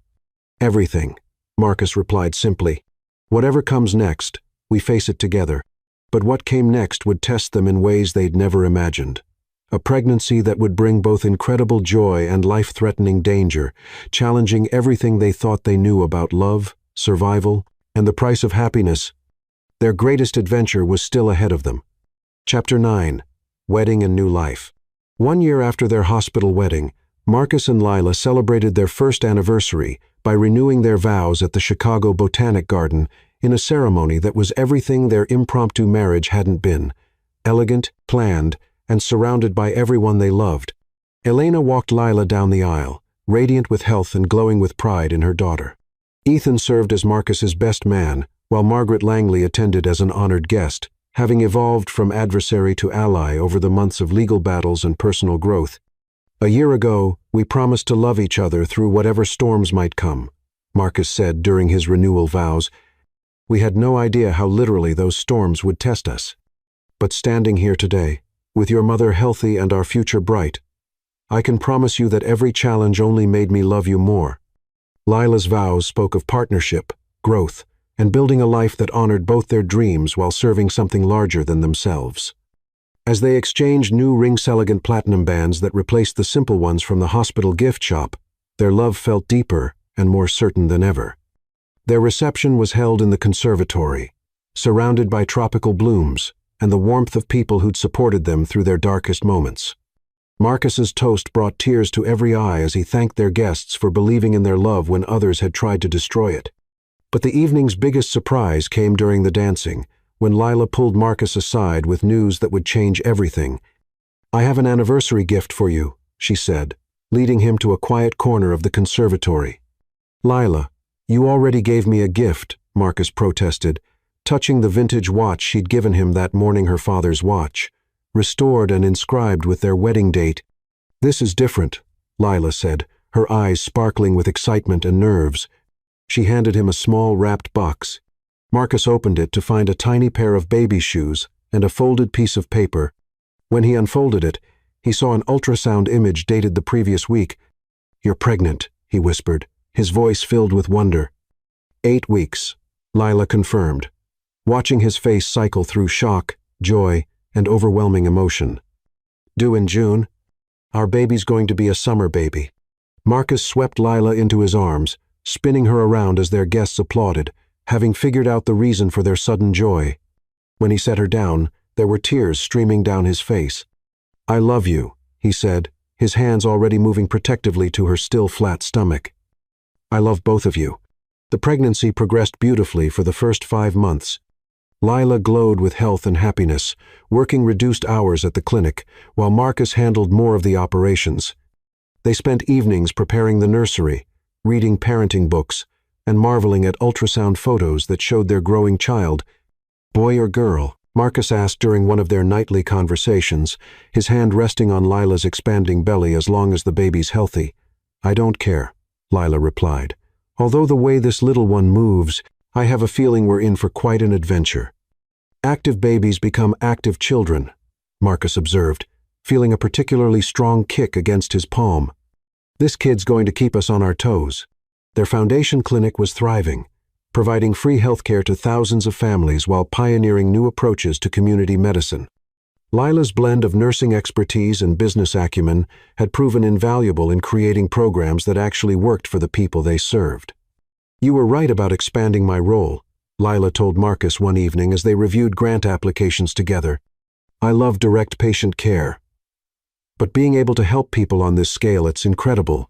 Speaker 1: Everything, Marcus replied simply. Whatever comes next, we face it together. But what came next would test them in ways they'd never imagined. A pregnancy that would bring both incredible joy and life-threatening danger, challenging everything they thought they knew about love, survival, and the price of happiness. Their greatest adventure was still ahead of them. Chapter 9. Wedding and New Life. 1 year after their hospital wedding, Marcus and Lila celebrated their first anniversary by renewing their vows at the Chicago Botanic Garden in a ceremony that was everything their impromptu marriage hadn't been: elegant, planned, and surrounded by everyone they loved. Elena walked Lila down the aisle, radiant with health and glowing with pride in her daughter. Ethan served as Marcus's best man, while Margaret Langley attended as an honored guest, having evolved from adversary to ally over the months of legal battles and personal growth. "A year ago, we promised to love each other through whatever storms might come," Marcus said during his renewal vows. "We had no idea how literally those storms would test us. But standing here today, with your mother healthy and our future bright, I can promise you that every challenge only made me love you more." Lila's vows spoke of partnership, growth, and building a life that honored both their dreams while serving something larger than themselves. As they exchanged new ring-elegant platinum bands that replaced the simple ones from the hospital gift shop, their love felt deeper and more certain than ever. Their reception was held in the conservatory, surrounded by tropical blooms and the warmth of people who'd supported them through their darkest moments. Marcus's toast brought tears to every eye as he thanked their guests for believing in their love when others had tried to destroy it. But the evening's biggest surprise came during the dancing, when Lila pulled Marcus aside with news that would change everything. "I have an anniversary gift for you," she said, leading him to a quiet corner of the conservatory. "Lila, you already gave me a gift," Marcus protested, touching the vintage watch she'd given him that morning, her father's watch, restored and inscribed with their wedding date. "This is different," Lila said, her eyes sparkling with excitement and nerves. She handed him a small wrapped box. Marcus opened it to find a tiny pair of baby shoes and a folded piece of paper. When he unfolded it, he saw an ultrasound image dated the previous week. "You're pregnant," he whispered, his voice filled with wonder. 8 weeks, Lila confirmed, watching his face cycle through shock, joy, and overwhelming emotion. "Due in June. Our baby's going to be a summer baby." Marcus swept Lila into his arms, spinning her around as their guests applauded, having figured out the reason for their sudden joy. When he set her down, there were tears streaming down his face. "I love you," he said, his hands already moving protectively to her still flat stomach. "I love both of you." The pregnancy progressed beautifully for the first 5 months. Lila glowed with health and happiness, working reduced hours at the clinic, while Marcus handled more of the operations. They spent evenings preparing the nursery, reading parenting books, and marveling at ultrasound photos that showed their growing child. "Boy or girl?" Marcus asked during one of their nightly conversations, his hand resting on Lila's expanding belly as long as the baby's healthy. "I don't care," Lila replied. "Although the way this little one moves, I have a feeling we're in for quite an adventure." "Active babies become active children," Marcus observed, feeling a particularly strong kick against his palm. "This kid's going to keep us on our toes." Their foundation clinic was thriving. providing free healthcare to thousands of families while pioneering new approaches to community medicine. Lila's blend of nursing expertise and business acumen had proven invaluable in creating programs that actually worked for the people they served. "You were right about expanding my role," Lila told Marcus one evening as they reviewed grant applications together. "I love direct patient care. But being able to help people on this scale, it's incredible."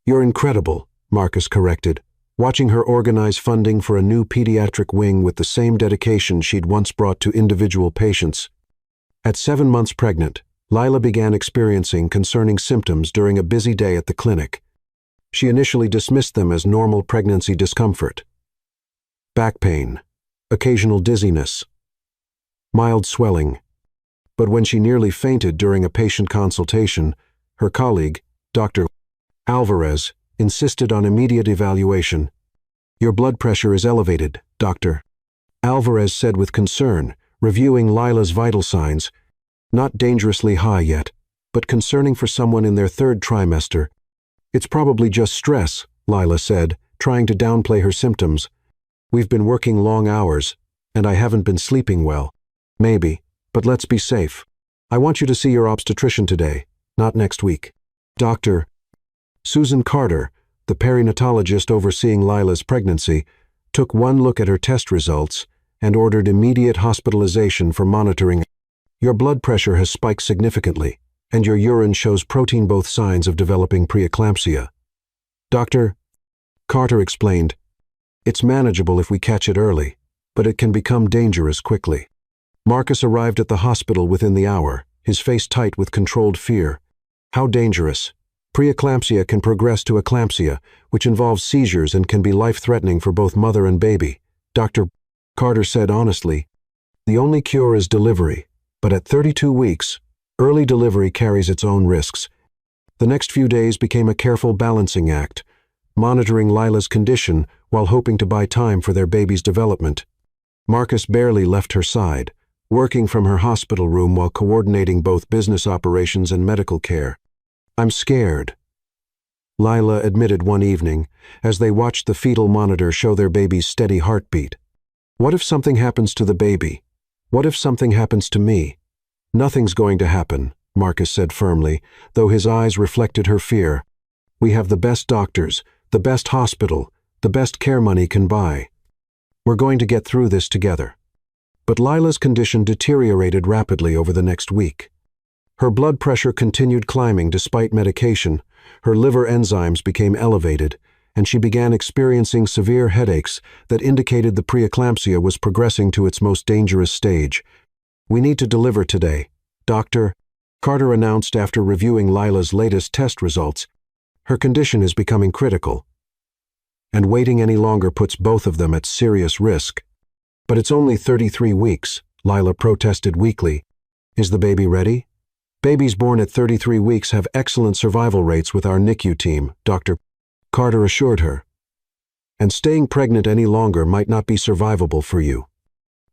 Speaker 1: "You're incredible," Marcus corrected, watching her organize funding for a new pediatric wing with the same dedication she'd once brought to individual patients. At 7 months pregnant, Lila began experiencing concerning symptoms during a busy day at the clinic. She initially dismissed them as normal pregnancy discomfort. Back pain, occasional dizziness, mild swelling. But when she nearly fainted during a patient consultation, her colleague, Dr. Alvarez, insisted on immediate evaluation. "Your blood pressure is elevated, Dr. Alvarez said with concern, reviewing Lila's vital signs. "Not dangerously high yet, but concerning for someone in their 3rd trimester. "It's probably just stress," Lila said, trying to downplay her symptoms. "We've been working long hours, and I haven't been sleeping well." "Maybe, but let's be safe. I want you to see your obstetrician today, not next week." Dr. Susan Carter, the perinatologist overseeing Lila's pregnancy, took one look at her test results and ordered immediate hospitalization for monitoring. "Your blood pressure has spiked significantly, and your urine shows protein both signs of developing preeclampsia." Dr. Carter explained, "It's manageable if we catch it early, but it can become dangerous quickly." Marcus arrived at the hospital within the hour, his face tight with controlled fear. "How dangerous?" "Preeclampsia can progress to eclampsia, which involves seizures and can be life-threatening for both mother and baby," Dr. Carter said honestly. "The only cure is delivery, but at 32 weeks, early delivery carries its own risks." The next few days became a careful balancing act, monitoring Lila's condition while hoping to buy time for their baby's development. Marcus barely left her side, working from her hospital room while coordinating both business operations and medical care. "I'm scared," Lila admitted one evening as they watched the fetal monitor show their baby's steady heartbeat. "What if something happens to the baby? What if something happens to me?" "Nothing's going to happen," Marcus said firmly, though his eyes reflected her fear. "We have the best doctors, the best hospital, the best care money can buy. We're going to get through this together." But Lila's condition deteriorated rapidly over the next week. Her blood pressure continued climbing despite medication, her liver enzymes became elevated, and she began experiencing severe headaches that indicated the preeclampsia was progressing to its most dangerous stage. "We need to deliver today," Dr. Carter announced after reviewing Lila's latest test results. "Her condition is becoming critical, and waiting any longer puts both of them at serious risk." "But it's only 33 weeks, Lila protested weakly. "Is the baby ready?" "Babies born at 33 weeks have excellent survival rates with our NICU team," Dr. Carter assured her. "And staying pregnant any longer might not be survivable for you."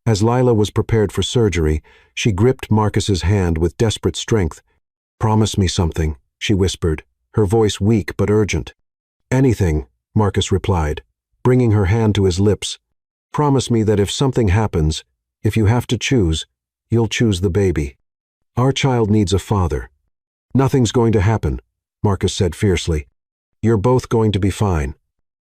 Speaker 1: As Lila was prepared for surgery, she gripped Marcus's hand with desperate strength. "Promise me something," she whispered, her voice weak but urgent. "Anything," Marcus replied, bringing her hand to his lips. "Promise me that if something happens, if you have to choose, you'll choose the baby. Our child needs a father." "Nothing's going to happen," Marcus said fiercely. "You're both going to be fine.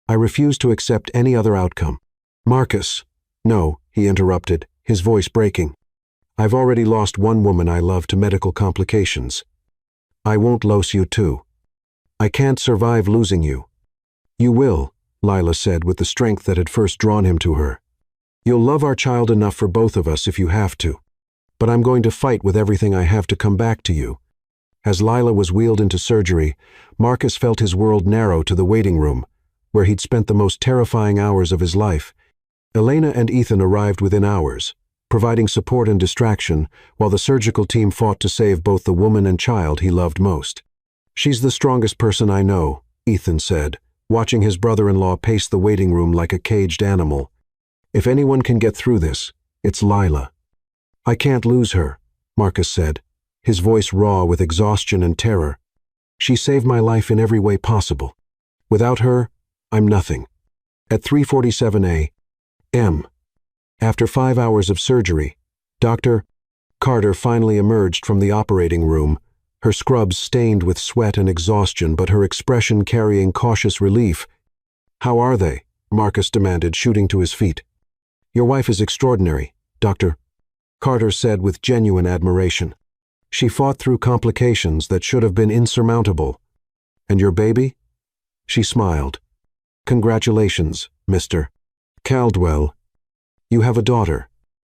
Speaker 1: I refuse to accept any other outcome." "Marcus." "No," he interrupted, his voice breaking. "I've already lost one woman I love to medical complications. I won't lose you too. I can't survive losing you." "You will," Lila said with the strength that had first drawn him to her. "You'll love our child enough for both of us if you have to. But I'm going to fight with everything I have to come back to you." As Lila was wheeled into surgery, Marcus felt his world narrow to the waiting room, where he'd spent the most terrifying hours of his life. Elena and Ethan arrived within hours, providing support and distraction, while the surgical team fought to save both the woman and child he loved most. "She's the strongest person I know," Ethan said, watching his brother-in-law pace the waiting room like a caged animal. "If anyone can get through this, it's Lila." "I can't lose her," Marcus said, his voice raw with exhaustion and terror. "She saved my life in every way possible. Without her, I'm nothing." At 3:47 a.m., after 5 hours of surgery, Dr. Carter finally emerged from the operating room, her scrubs stained with sweat and exhaustion, but her expression carrying cautious relief. "How are they?" Marcus demanded, shooting to his feet. "Your wife is extraordinary," Dr. Carter said with genuine admiration. "She fought through complications that should have been insurmountable. And your baby?" She smiled. "Congratulations, Mr. Caldwell. You have a daughter.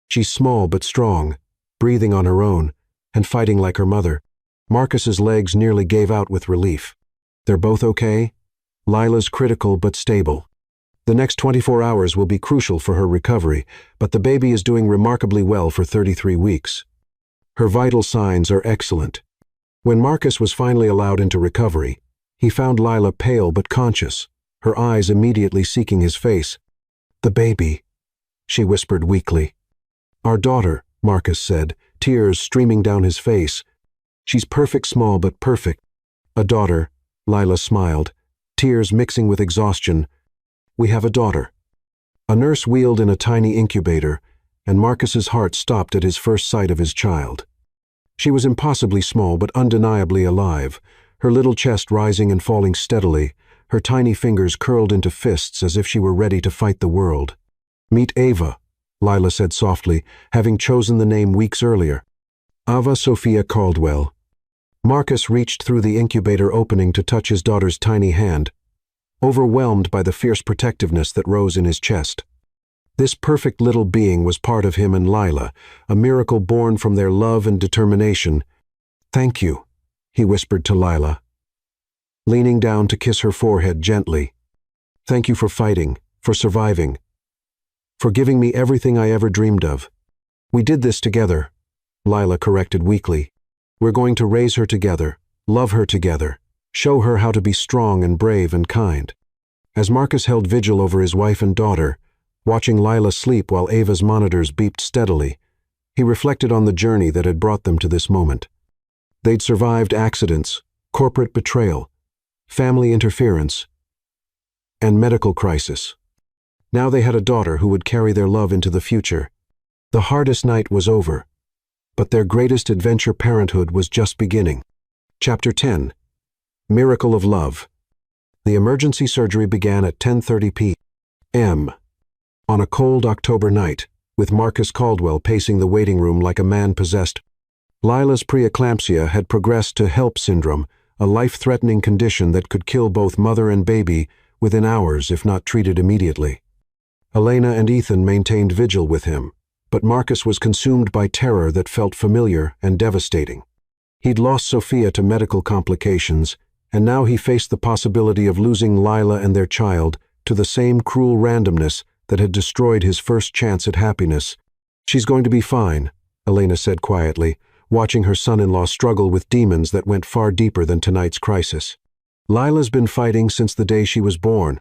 Speaker 1: She's small but strong, breathing on her own, and fighting like her mother." Marcus's legs nearly gave out with relief. "They're both okay? Lila's critical but stable. The next 24 hours will be crucial for her recovery, but the baby is doing remarkably well for 33 weeks. Her vital signs are excellent." When Marcus was finally allowed into recovery, he found Lila pale but conscious, her eyes immediately seeking his face. "The baby," she whispered weakly. "Our daughter," Marcus said, tears streaming down his face. "She's perfect small but perfect." "A daughter," Lila smiled, tears mixing with exhaustion. "We have a daughter." A nurse wheeled in a tiny incubator, and Marcus's heart stopped at his first sight of his child. She was impossibly small but undeniably alive, her little chest rising and falling steadily, her tiny fingers curled into fists as if she were ready to fight the world. "Meet Ava," Lila said softly, having chosen the name weeks earlier. "Ava Sophia Caldwell." Marcus reached through the incubator opening to touch his daughter's tiny hand, overwhelmed by the fierce protectiveness that rose in his chest. This perfect little being was part of him and Lila, a miracle born from their love and determination. "Thank you," he whispered to Lila, leaning down to kiss her forehead gently. "Thank you for fighting, for surviving, for giving me everything I ever dreamed of. We did this together," Lila corrected weakly. "We're going to raise her together, love her together, show her how to be strong and brave and kind." As Marcus held vigil over his wife and daughter, watching Lila sleep while Ava's monitors beeped steadily, he reflected on the journey that had brought them to this moment. They'd survived accidents, corporate betrayal, family interference, and medical crisis. Now they had a daughter who would carry their love into the future. The hardest night was over, but their greatest adventure, parenthood, was just beginning. Chapter 10. Miracle of Love. The emergency surgery began at 10:30 p.m. on a cold October night, with Marcus Caldwell pacing the waiting room like a man possessed. Lila's preeclampsia had progressed to HELP syndrome, a life-threatening condition that could kill both mother and baby within hours if not treated immediately. Elena and Ethan maintained vigil with him, but Marcus was consumed by terror that felt familiar and devastating. He'd lost Sophia to medical complications, and now he faced the possibility of losing Lila and their child to the same cruel randomness that had destroyed his first chance at happiness. "She's going to be fine," Elena said quietly, watching her son-in-law struggle with demons that went far deeper than tonight's crisis. "Lila's been fighting since the day she was born.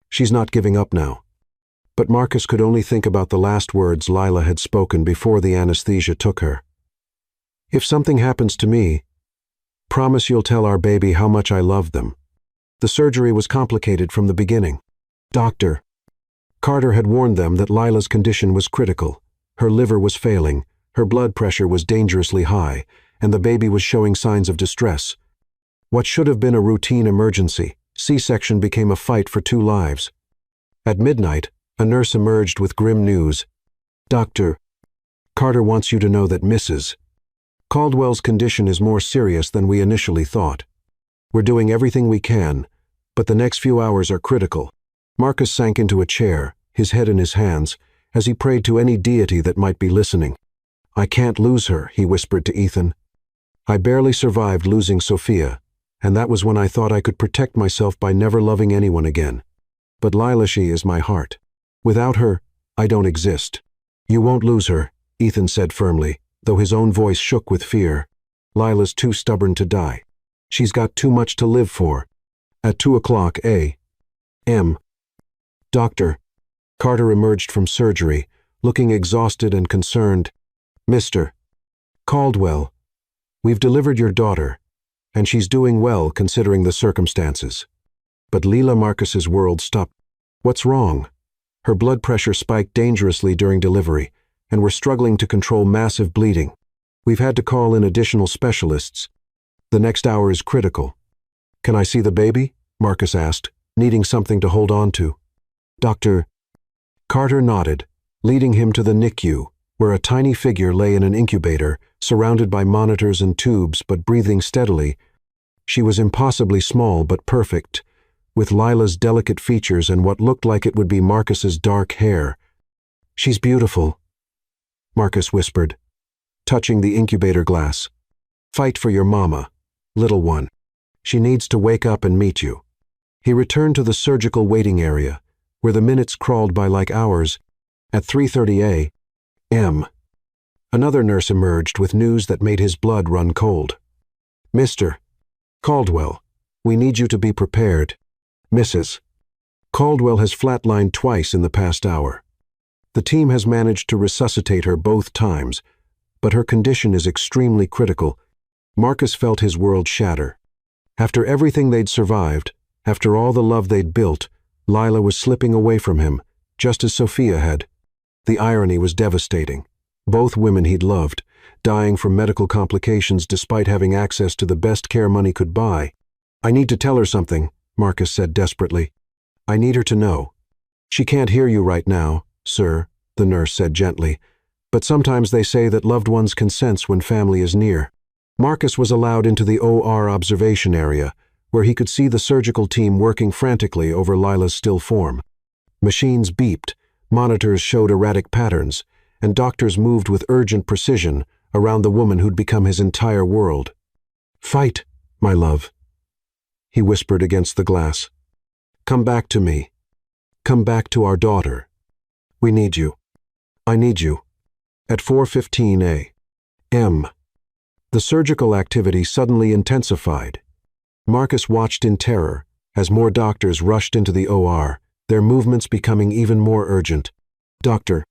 Speaker 1: She's not giving up now." But Marcus could only think about the last words Lila had spoken before the anesthesia took her. "If something happens to me, promise you'll tell our baby how much I love them." The surgery was complicated from the beginning. Dr. Carter had warned them that Lila's condition was critical. Her liver was failing, her blood pressure was dangerously high, and the baby was showing signs of distress. What should have been a routine emergency, C-section, became a fight for two lives. At midnight, a nurse emerged with grim news. "Dr. Carter wants you to know that Mrs. Caldwell's condition is more serious than we initially thought. We're doing everything we can, but the next few hours are critical." Marcus sank into a chair, his head in his hands, as he prayed to any deity that might be listening. "I can't lose her," he whispered to Ethan. "I barely survived losing Sophia, and that was when I thought I could protect myself by never loving anyone again. But Lila, she is my heart. Without her, I don't exist." "You won't lose her," Ethan said firmly, though his own voice shook with fear. "Lila's too stubborn to die. She's got too much to live for." At 2:00 a.m., Dr. Carter emerged from surgery, looking exhausted and concerned. "Mr. Caldwell, we've delivered your daughter, and she's doing well considering the circumstances." But Lila, Marcus's world stopped. What's wrong? Her blood pressure spiked dangerously during delivery, and we're struggling to control massive bleeding. We've had to call in additional specialists. The next hour is critical. Can I see the baby? Marcus asked, needing something to hold on to. Dr. Carter nodded, leading him to the NICU, where a tiny figure lay in an incubator, surrounded by monitors and tubes but breathing steadily. She was impossibly small but perfect, with Lila's delicate features and what looked like it would be Marcus's dark hair. She's beautiful, Marcus whispered, touching the incubator glass. Fight for your mama, little one. She needs to wake up and meet you. He returned to the surgical waiting area, where the minutes crawled by like hours. At 3:30 a.m., another nurse emerged with news that made his blood run cold. Mr. Caldwell, we need you to be prepared. Mrs. Caldwell has flatlined twice in the past hour. The team has managed to resuscitate her both times, but her condition is extremely critical. Marcus felt his world shatter. After everything they'd survived, after all the love they'd built, Lila was slipping away from him, just as Sophia had. The irony was devastating. Both women he'd loved, dying from medical complications despite having access to the best care money could buy. I need to tell her something, Marcus said desperately. I need her to know. She can't hear you right now, sir, the nurse said gently, but sometimes they say that loved ones can sense when family is near. Marcus was allowed into the OR observation area, where he could see the surgical team working frantically over Lila's still form. Machines beeped, monitors showed erratic patterns, and doctors moved with urgent precision around the woman who'd become his entire world. Fight, my love, he whispered against the glass. Come back to me. Come back to our daughter. We need you. I need you. At 4:15 a.m., the surgical activity suddenly intensified. Marcus watched in terror as more doctors rushed into the OR, their movements becoming even more urgent. Dr.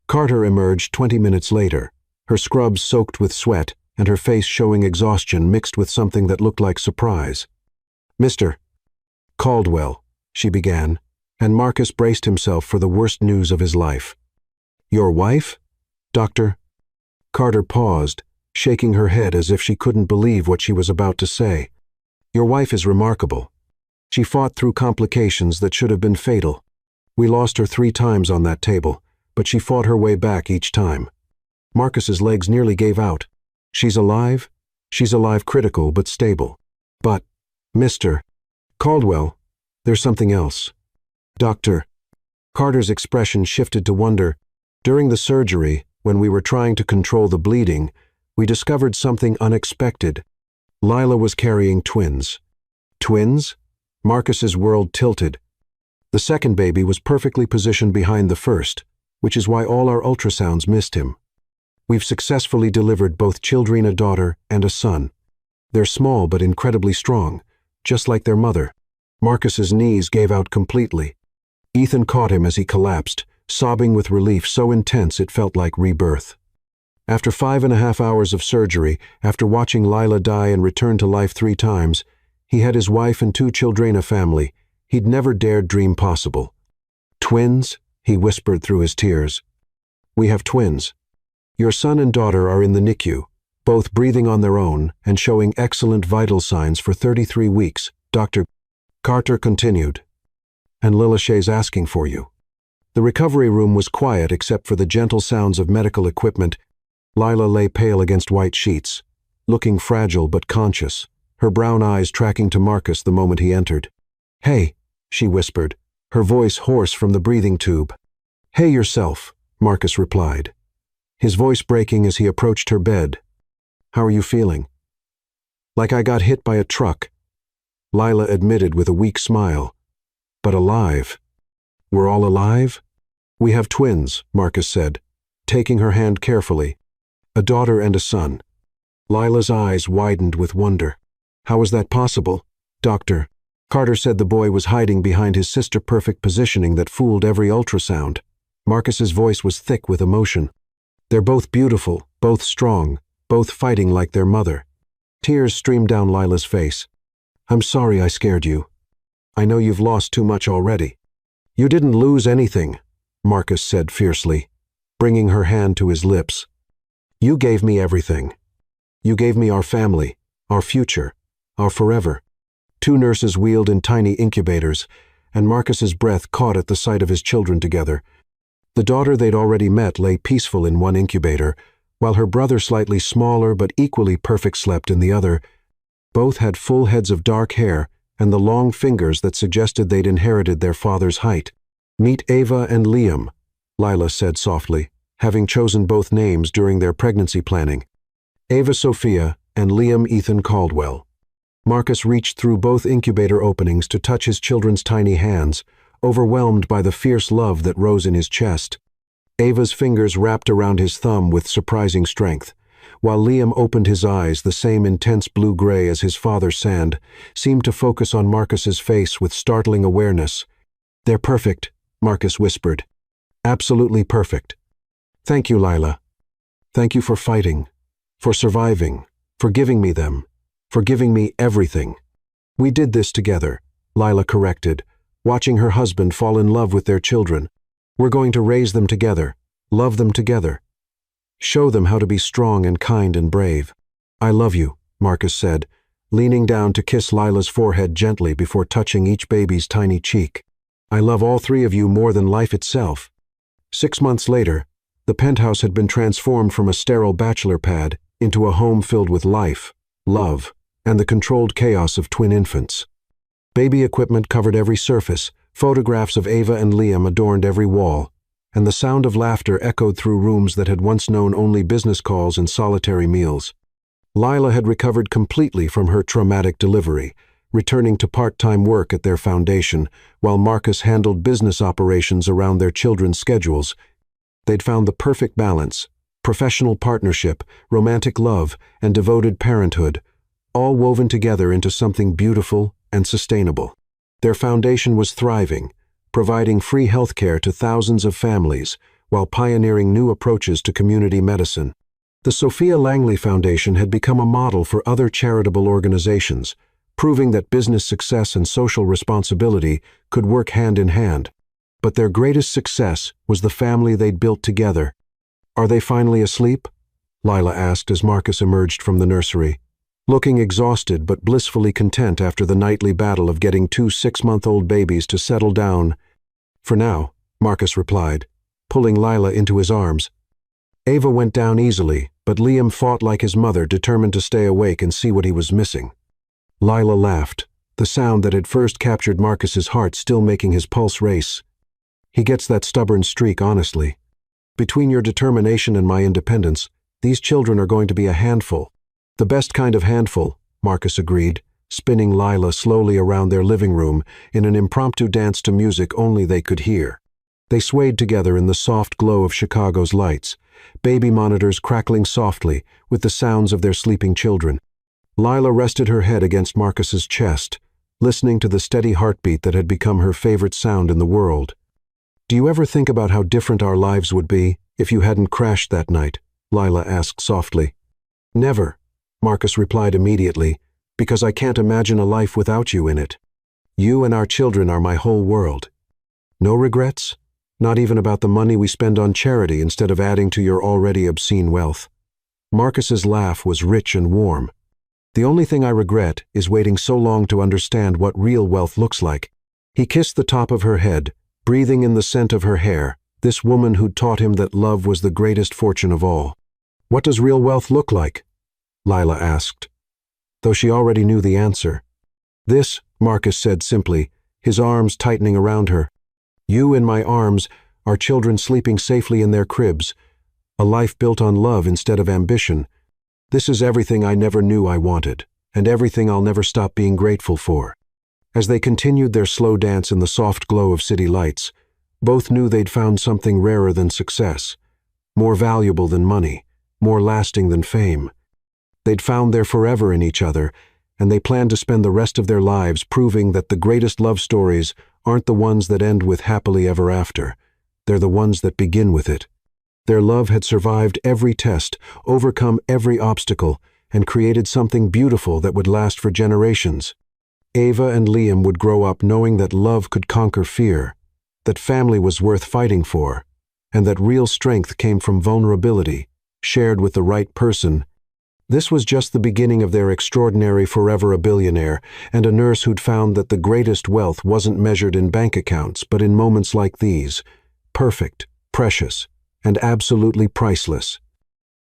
Speaker 1: Carter emerged 20 minutes later, her scrubs soaked with sweat and her face showing exhaustion mixed with something that looked like surprise. Mr. Caldwell, she began, and Marcus braced himself for the worst news of his life. Your wife? Doctor? Carter paused, shaking her head as if she couldn't believe what she was about to say. Your wife is remarkable. She fought through complications that should have been fatal. We lost her 3 times on that table, but she fought her way back each time. Marcus's legs nearly gave out. She's alive? She's alive, critical but stable. But, Mr. Caldwell, there's something else. Doctor. Carter's expression shifted to wonder. During the surgery, when we were trying to control the bleeding, we discovered something unexpected. Lila was carrying twins. Twins? Marcus's world tilted. The second baby was perfectly positioned behind the first, which is why all our ultrasounds missed him. We've successfully delivered both children, a daughter and a son. They're small but incredibly strong, just like their mother. Marcus's knees gave out completely. Ethan caught him as he collapsed, sobbing with relief so intense it felt like rebirth. After 5.5 hours of surgery, after watching Lila die and return to life 3 times, he had his wife and 2 children, a family he'd never dared dream possible. Twins? He whispered through his tears. We have twins. Your son and daughter are in the NICU, both breathing on their own and showing excellent vital signs for 33 weeks, Dr. Carter continued. And Lilashay's asking for you. The recovery room was quiet except for the gentle sounds of medical equipment. Lila lay pale against white sheets, looking fragile but conscious, her brown eyes tracking to Marcus the moment he entered. Hey, she whispered, her voice hoarse from the breathing tube. Hey yourself, Marcus replied, his voice breaking as he approached her bed. How are you feeling? Like I got hit by a truck, Lila admitted with a weak smile. But alive. We're all alive? We have twins, Marcus said, taking her hand carefully. A daughter and a son. Lila's eyes widened with wonder. How is that possible? Doctor. Carter said the boy was hiding behind his sister-perfect positioning that fooled every ultrasound. Marcus's voice was thick with emotion. They're both beautiful, both strong, both fighting like their mother. Tears streamed down Lila's face. I'm sorry I scared you. I know you've lost too much already. You didn't lose anything, Marcus said fiercely, bringing her hand to his lips. You gave me everything. You gave me our family, our future, our forever. Two nurses wheeled in tiny incubators, and Marcus's breath caught at the sight of his children together. The daughter they'd already met lay peaceful in one incubator, while her brother, slightly smaller but equally perfect, slept in the other. Both had full heads of dark hair and the long fingers that suggested they'd inherited their father's height. Meet Ava and Liam, Lila said softly, having chosen both names during their pregnancy planning. Ava Sophia and Liam Ethan Caldwell. Marcus reached through both incubator openings to touch his children's tiny hands, overwhelmed by the fierce love that rose in his chest. Ava's fingers wrapped around his thumb with surprising strength, while Liam opened his eyes, the same intense blue-gray as his father's sand, seemed to focus on Marcus's face with startling awareness. They're perfect, Marcus whispered. Absolutely perfect. Thank you, Lila. Thank you for fighting, for surviving, for giving me them, for giving me everything. We did this together, Lila corrected, watching her husband fall in love with their children. We're going to raise them together, love them together. Show them how to be strong and kind and brave. I love you, Marcus said, leaning down to kiss Lila's forehead gently before touching each baby's tiny cheek. I love all three of you more than life itself. 6 months later, the penthouse had been transformed from a sterile bachelor pad into a home filled with life, love, and the controlled chaos of twin infants. Baby equipment covered every surface, photographs of Ava and Liam adorned every wall, and the sound of laughter echoed through rooms that had once known only business calls and solitary meals. Lila had recovered completely from her traumatic delivery, returning to part-time work at their foundation, while Marcus handled business operations around their children's schedules. They'd found the perfect balance: professional partnership, romantic love, and devoted parenthood, all woven together into something beautiful and sustainable. Their foundation was thriving, providing free health care to thousands of families while pioneering new approaches to community medicine. The Sophia Langley Foundation had become a model for other charitable organizations, proving that business success and social responsibility could work hand in hand. But their greatest success was the family they'd built together. Are they finally asleep? Lila asked as Marcus emerged from the nursery, looking exhausted but blissfully content after the nightly battle of getting 2 6-month-old babies to settle down. For now, Marcus replied, pulling Lila into his arms. Ava went down easily, but Liam fought like his mother, determined to stay awake and see what he was missing. Lila laughed, the sound that had first captured Marcus's heart still making his pulse race. He gets that stubborn streak, honestly. Between your determination and my independence, these children are going to be a handful. The best kind of handful, Marcus agreed, spinning Lila slowly around their living room in an impromptu dance to music only they could hear. They swayed together in the soft glow of Chicago's lights, baby monitors crackling softly with the sounds of their sleeping children. Lila rested her head against Marcus's chest, listening to the steady heartbeat that had become her favorite sound in the world. Do you ever think about how different our lives would be if you hadn't crashed that night? Lila asked softly. Never, Marcus replied immediately, because I can't imagine a life without you in it. You and our children are my whole world. No regrets? Not even about the money we spend on charity instead of adding to your already obscene wealth? Marcus's laugh was rich and warm. The only thing I regret is waiting so long to understand what real wealth looks like. He kissed the top of her head, breathing in the scent of her hair, this woman who'd taught him that love was the greatest fortune of all. What does real wealth look like? Lila asked, though she already knew the answer. This, Marcus said simply, his arms tightening around her. You in my arms, our children sleeping safely in their cribs, a life built on love instead of ambition. This is everything I never knew I wanted, and everything I'll never stop being grateful for. As they continued their slow dance in the soft glow of city lights, both knew they'd found something rarer than success, more valuable than money, more lasting than fame. They'd found their forever in each other, and they planned to spend the rest of their lives proving that the greatest love stories aren't the ones that end with happily ever after. They're the ones that begin with it. Their love had survived every test, overcome every obstacle, and created something beautiful that would last for generations. Ava and Liam would grow up knowing that love could conquer fear, that family was worth fighting for, and that real strength came from vulnerability, shared with the right person. This was just the beginning of their extraordinary Forever a Billionaire, and a nurse who'd found that the greatest wealth wasn't measured in bank accounts, but in moments like these, perfect, precious, and absolutely priceless.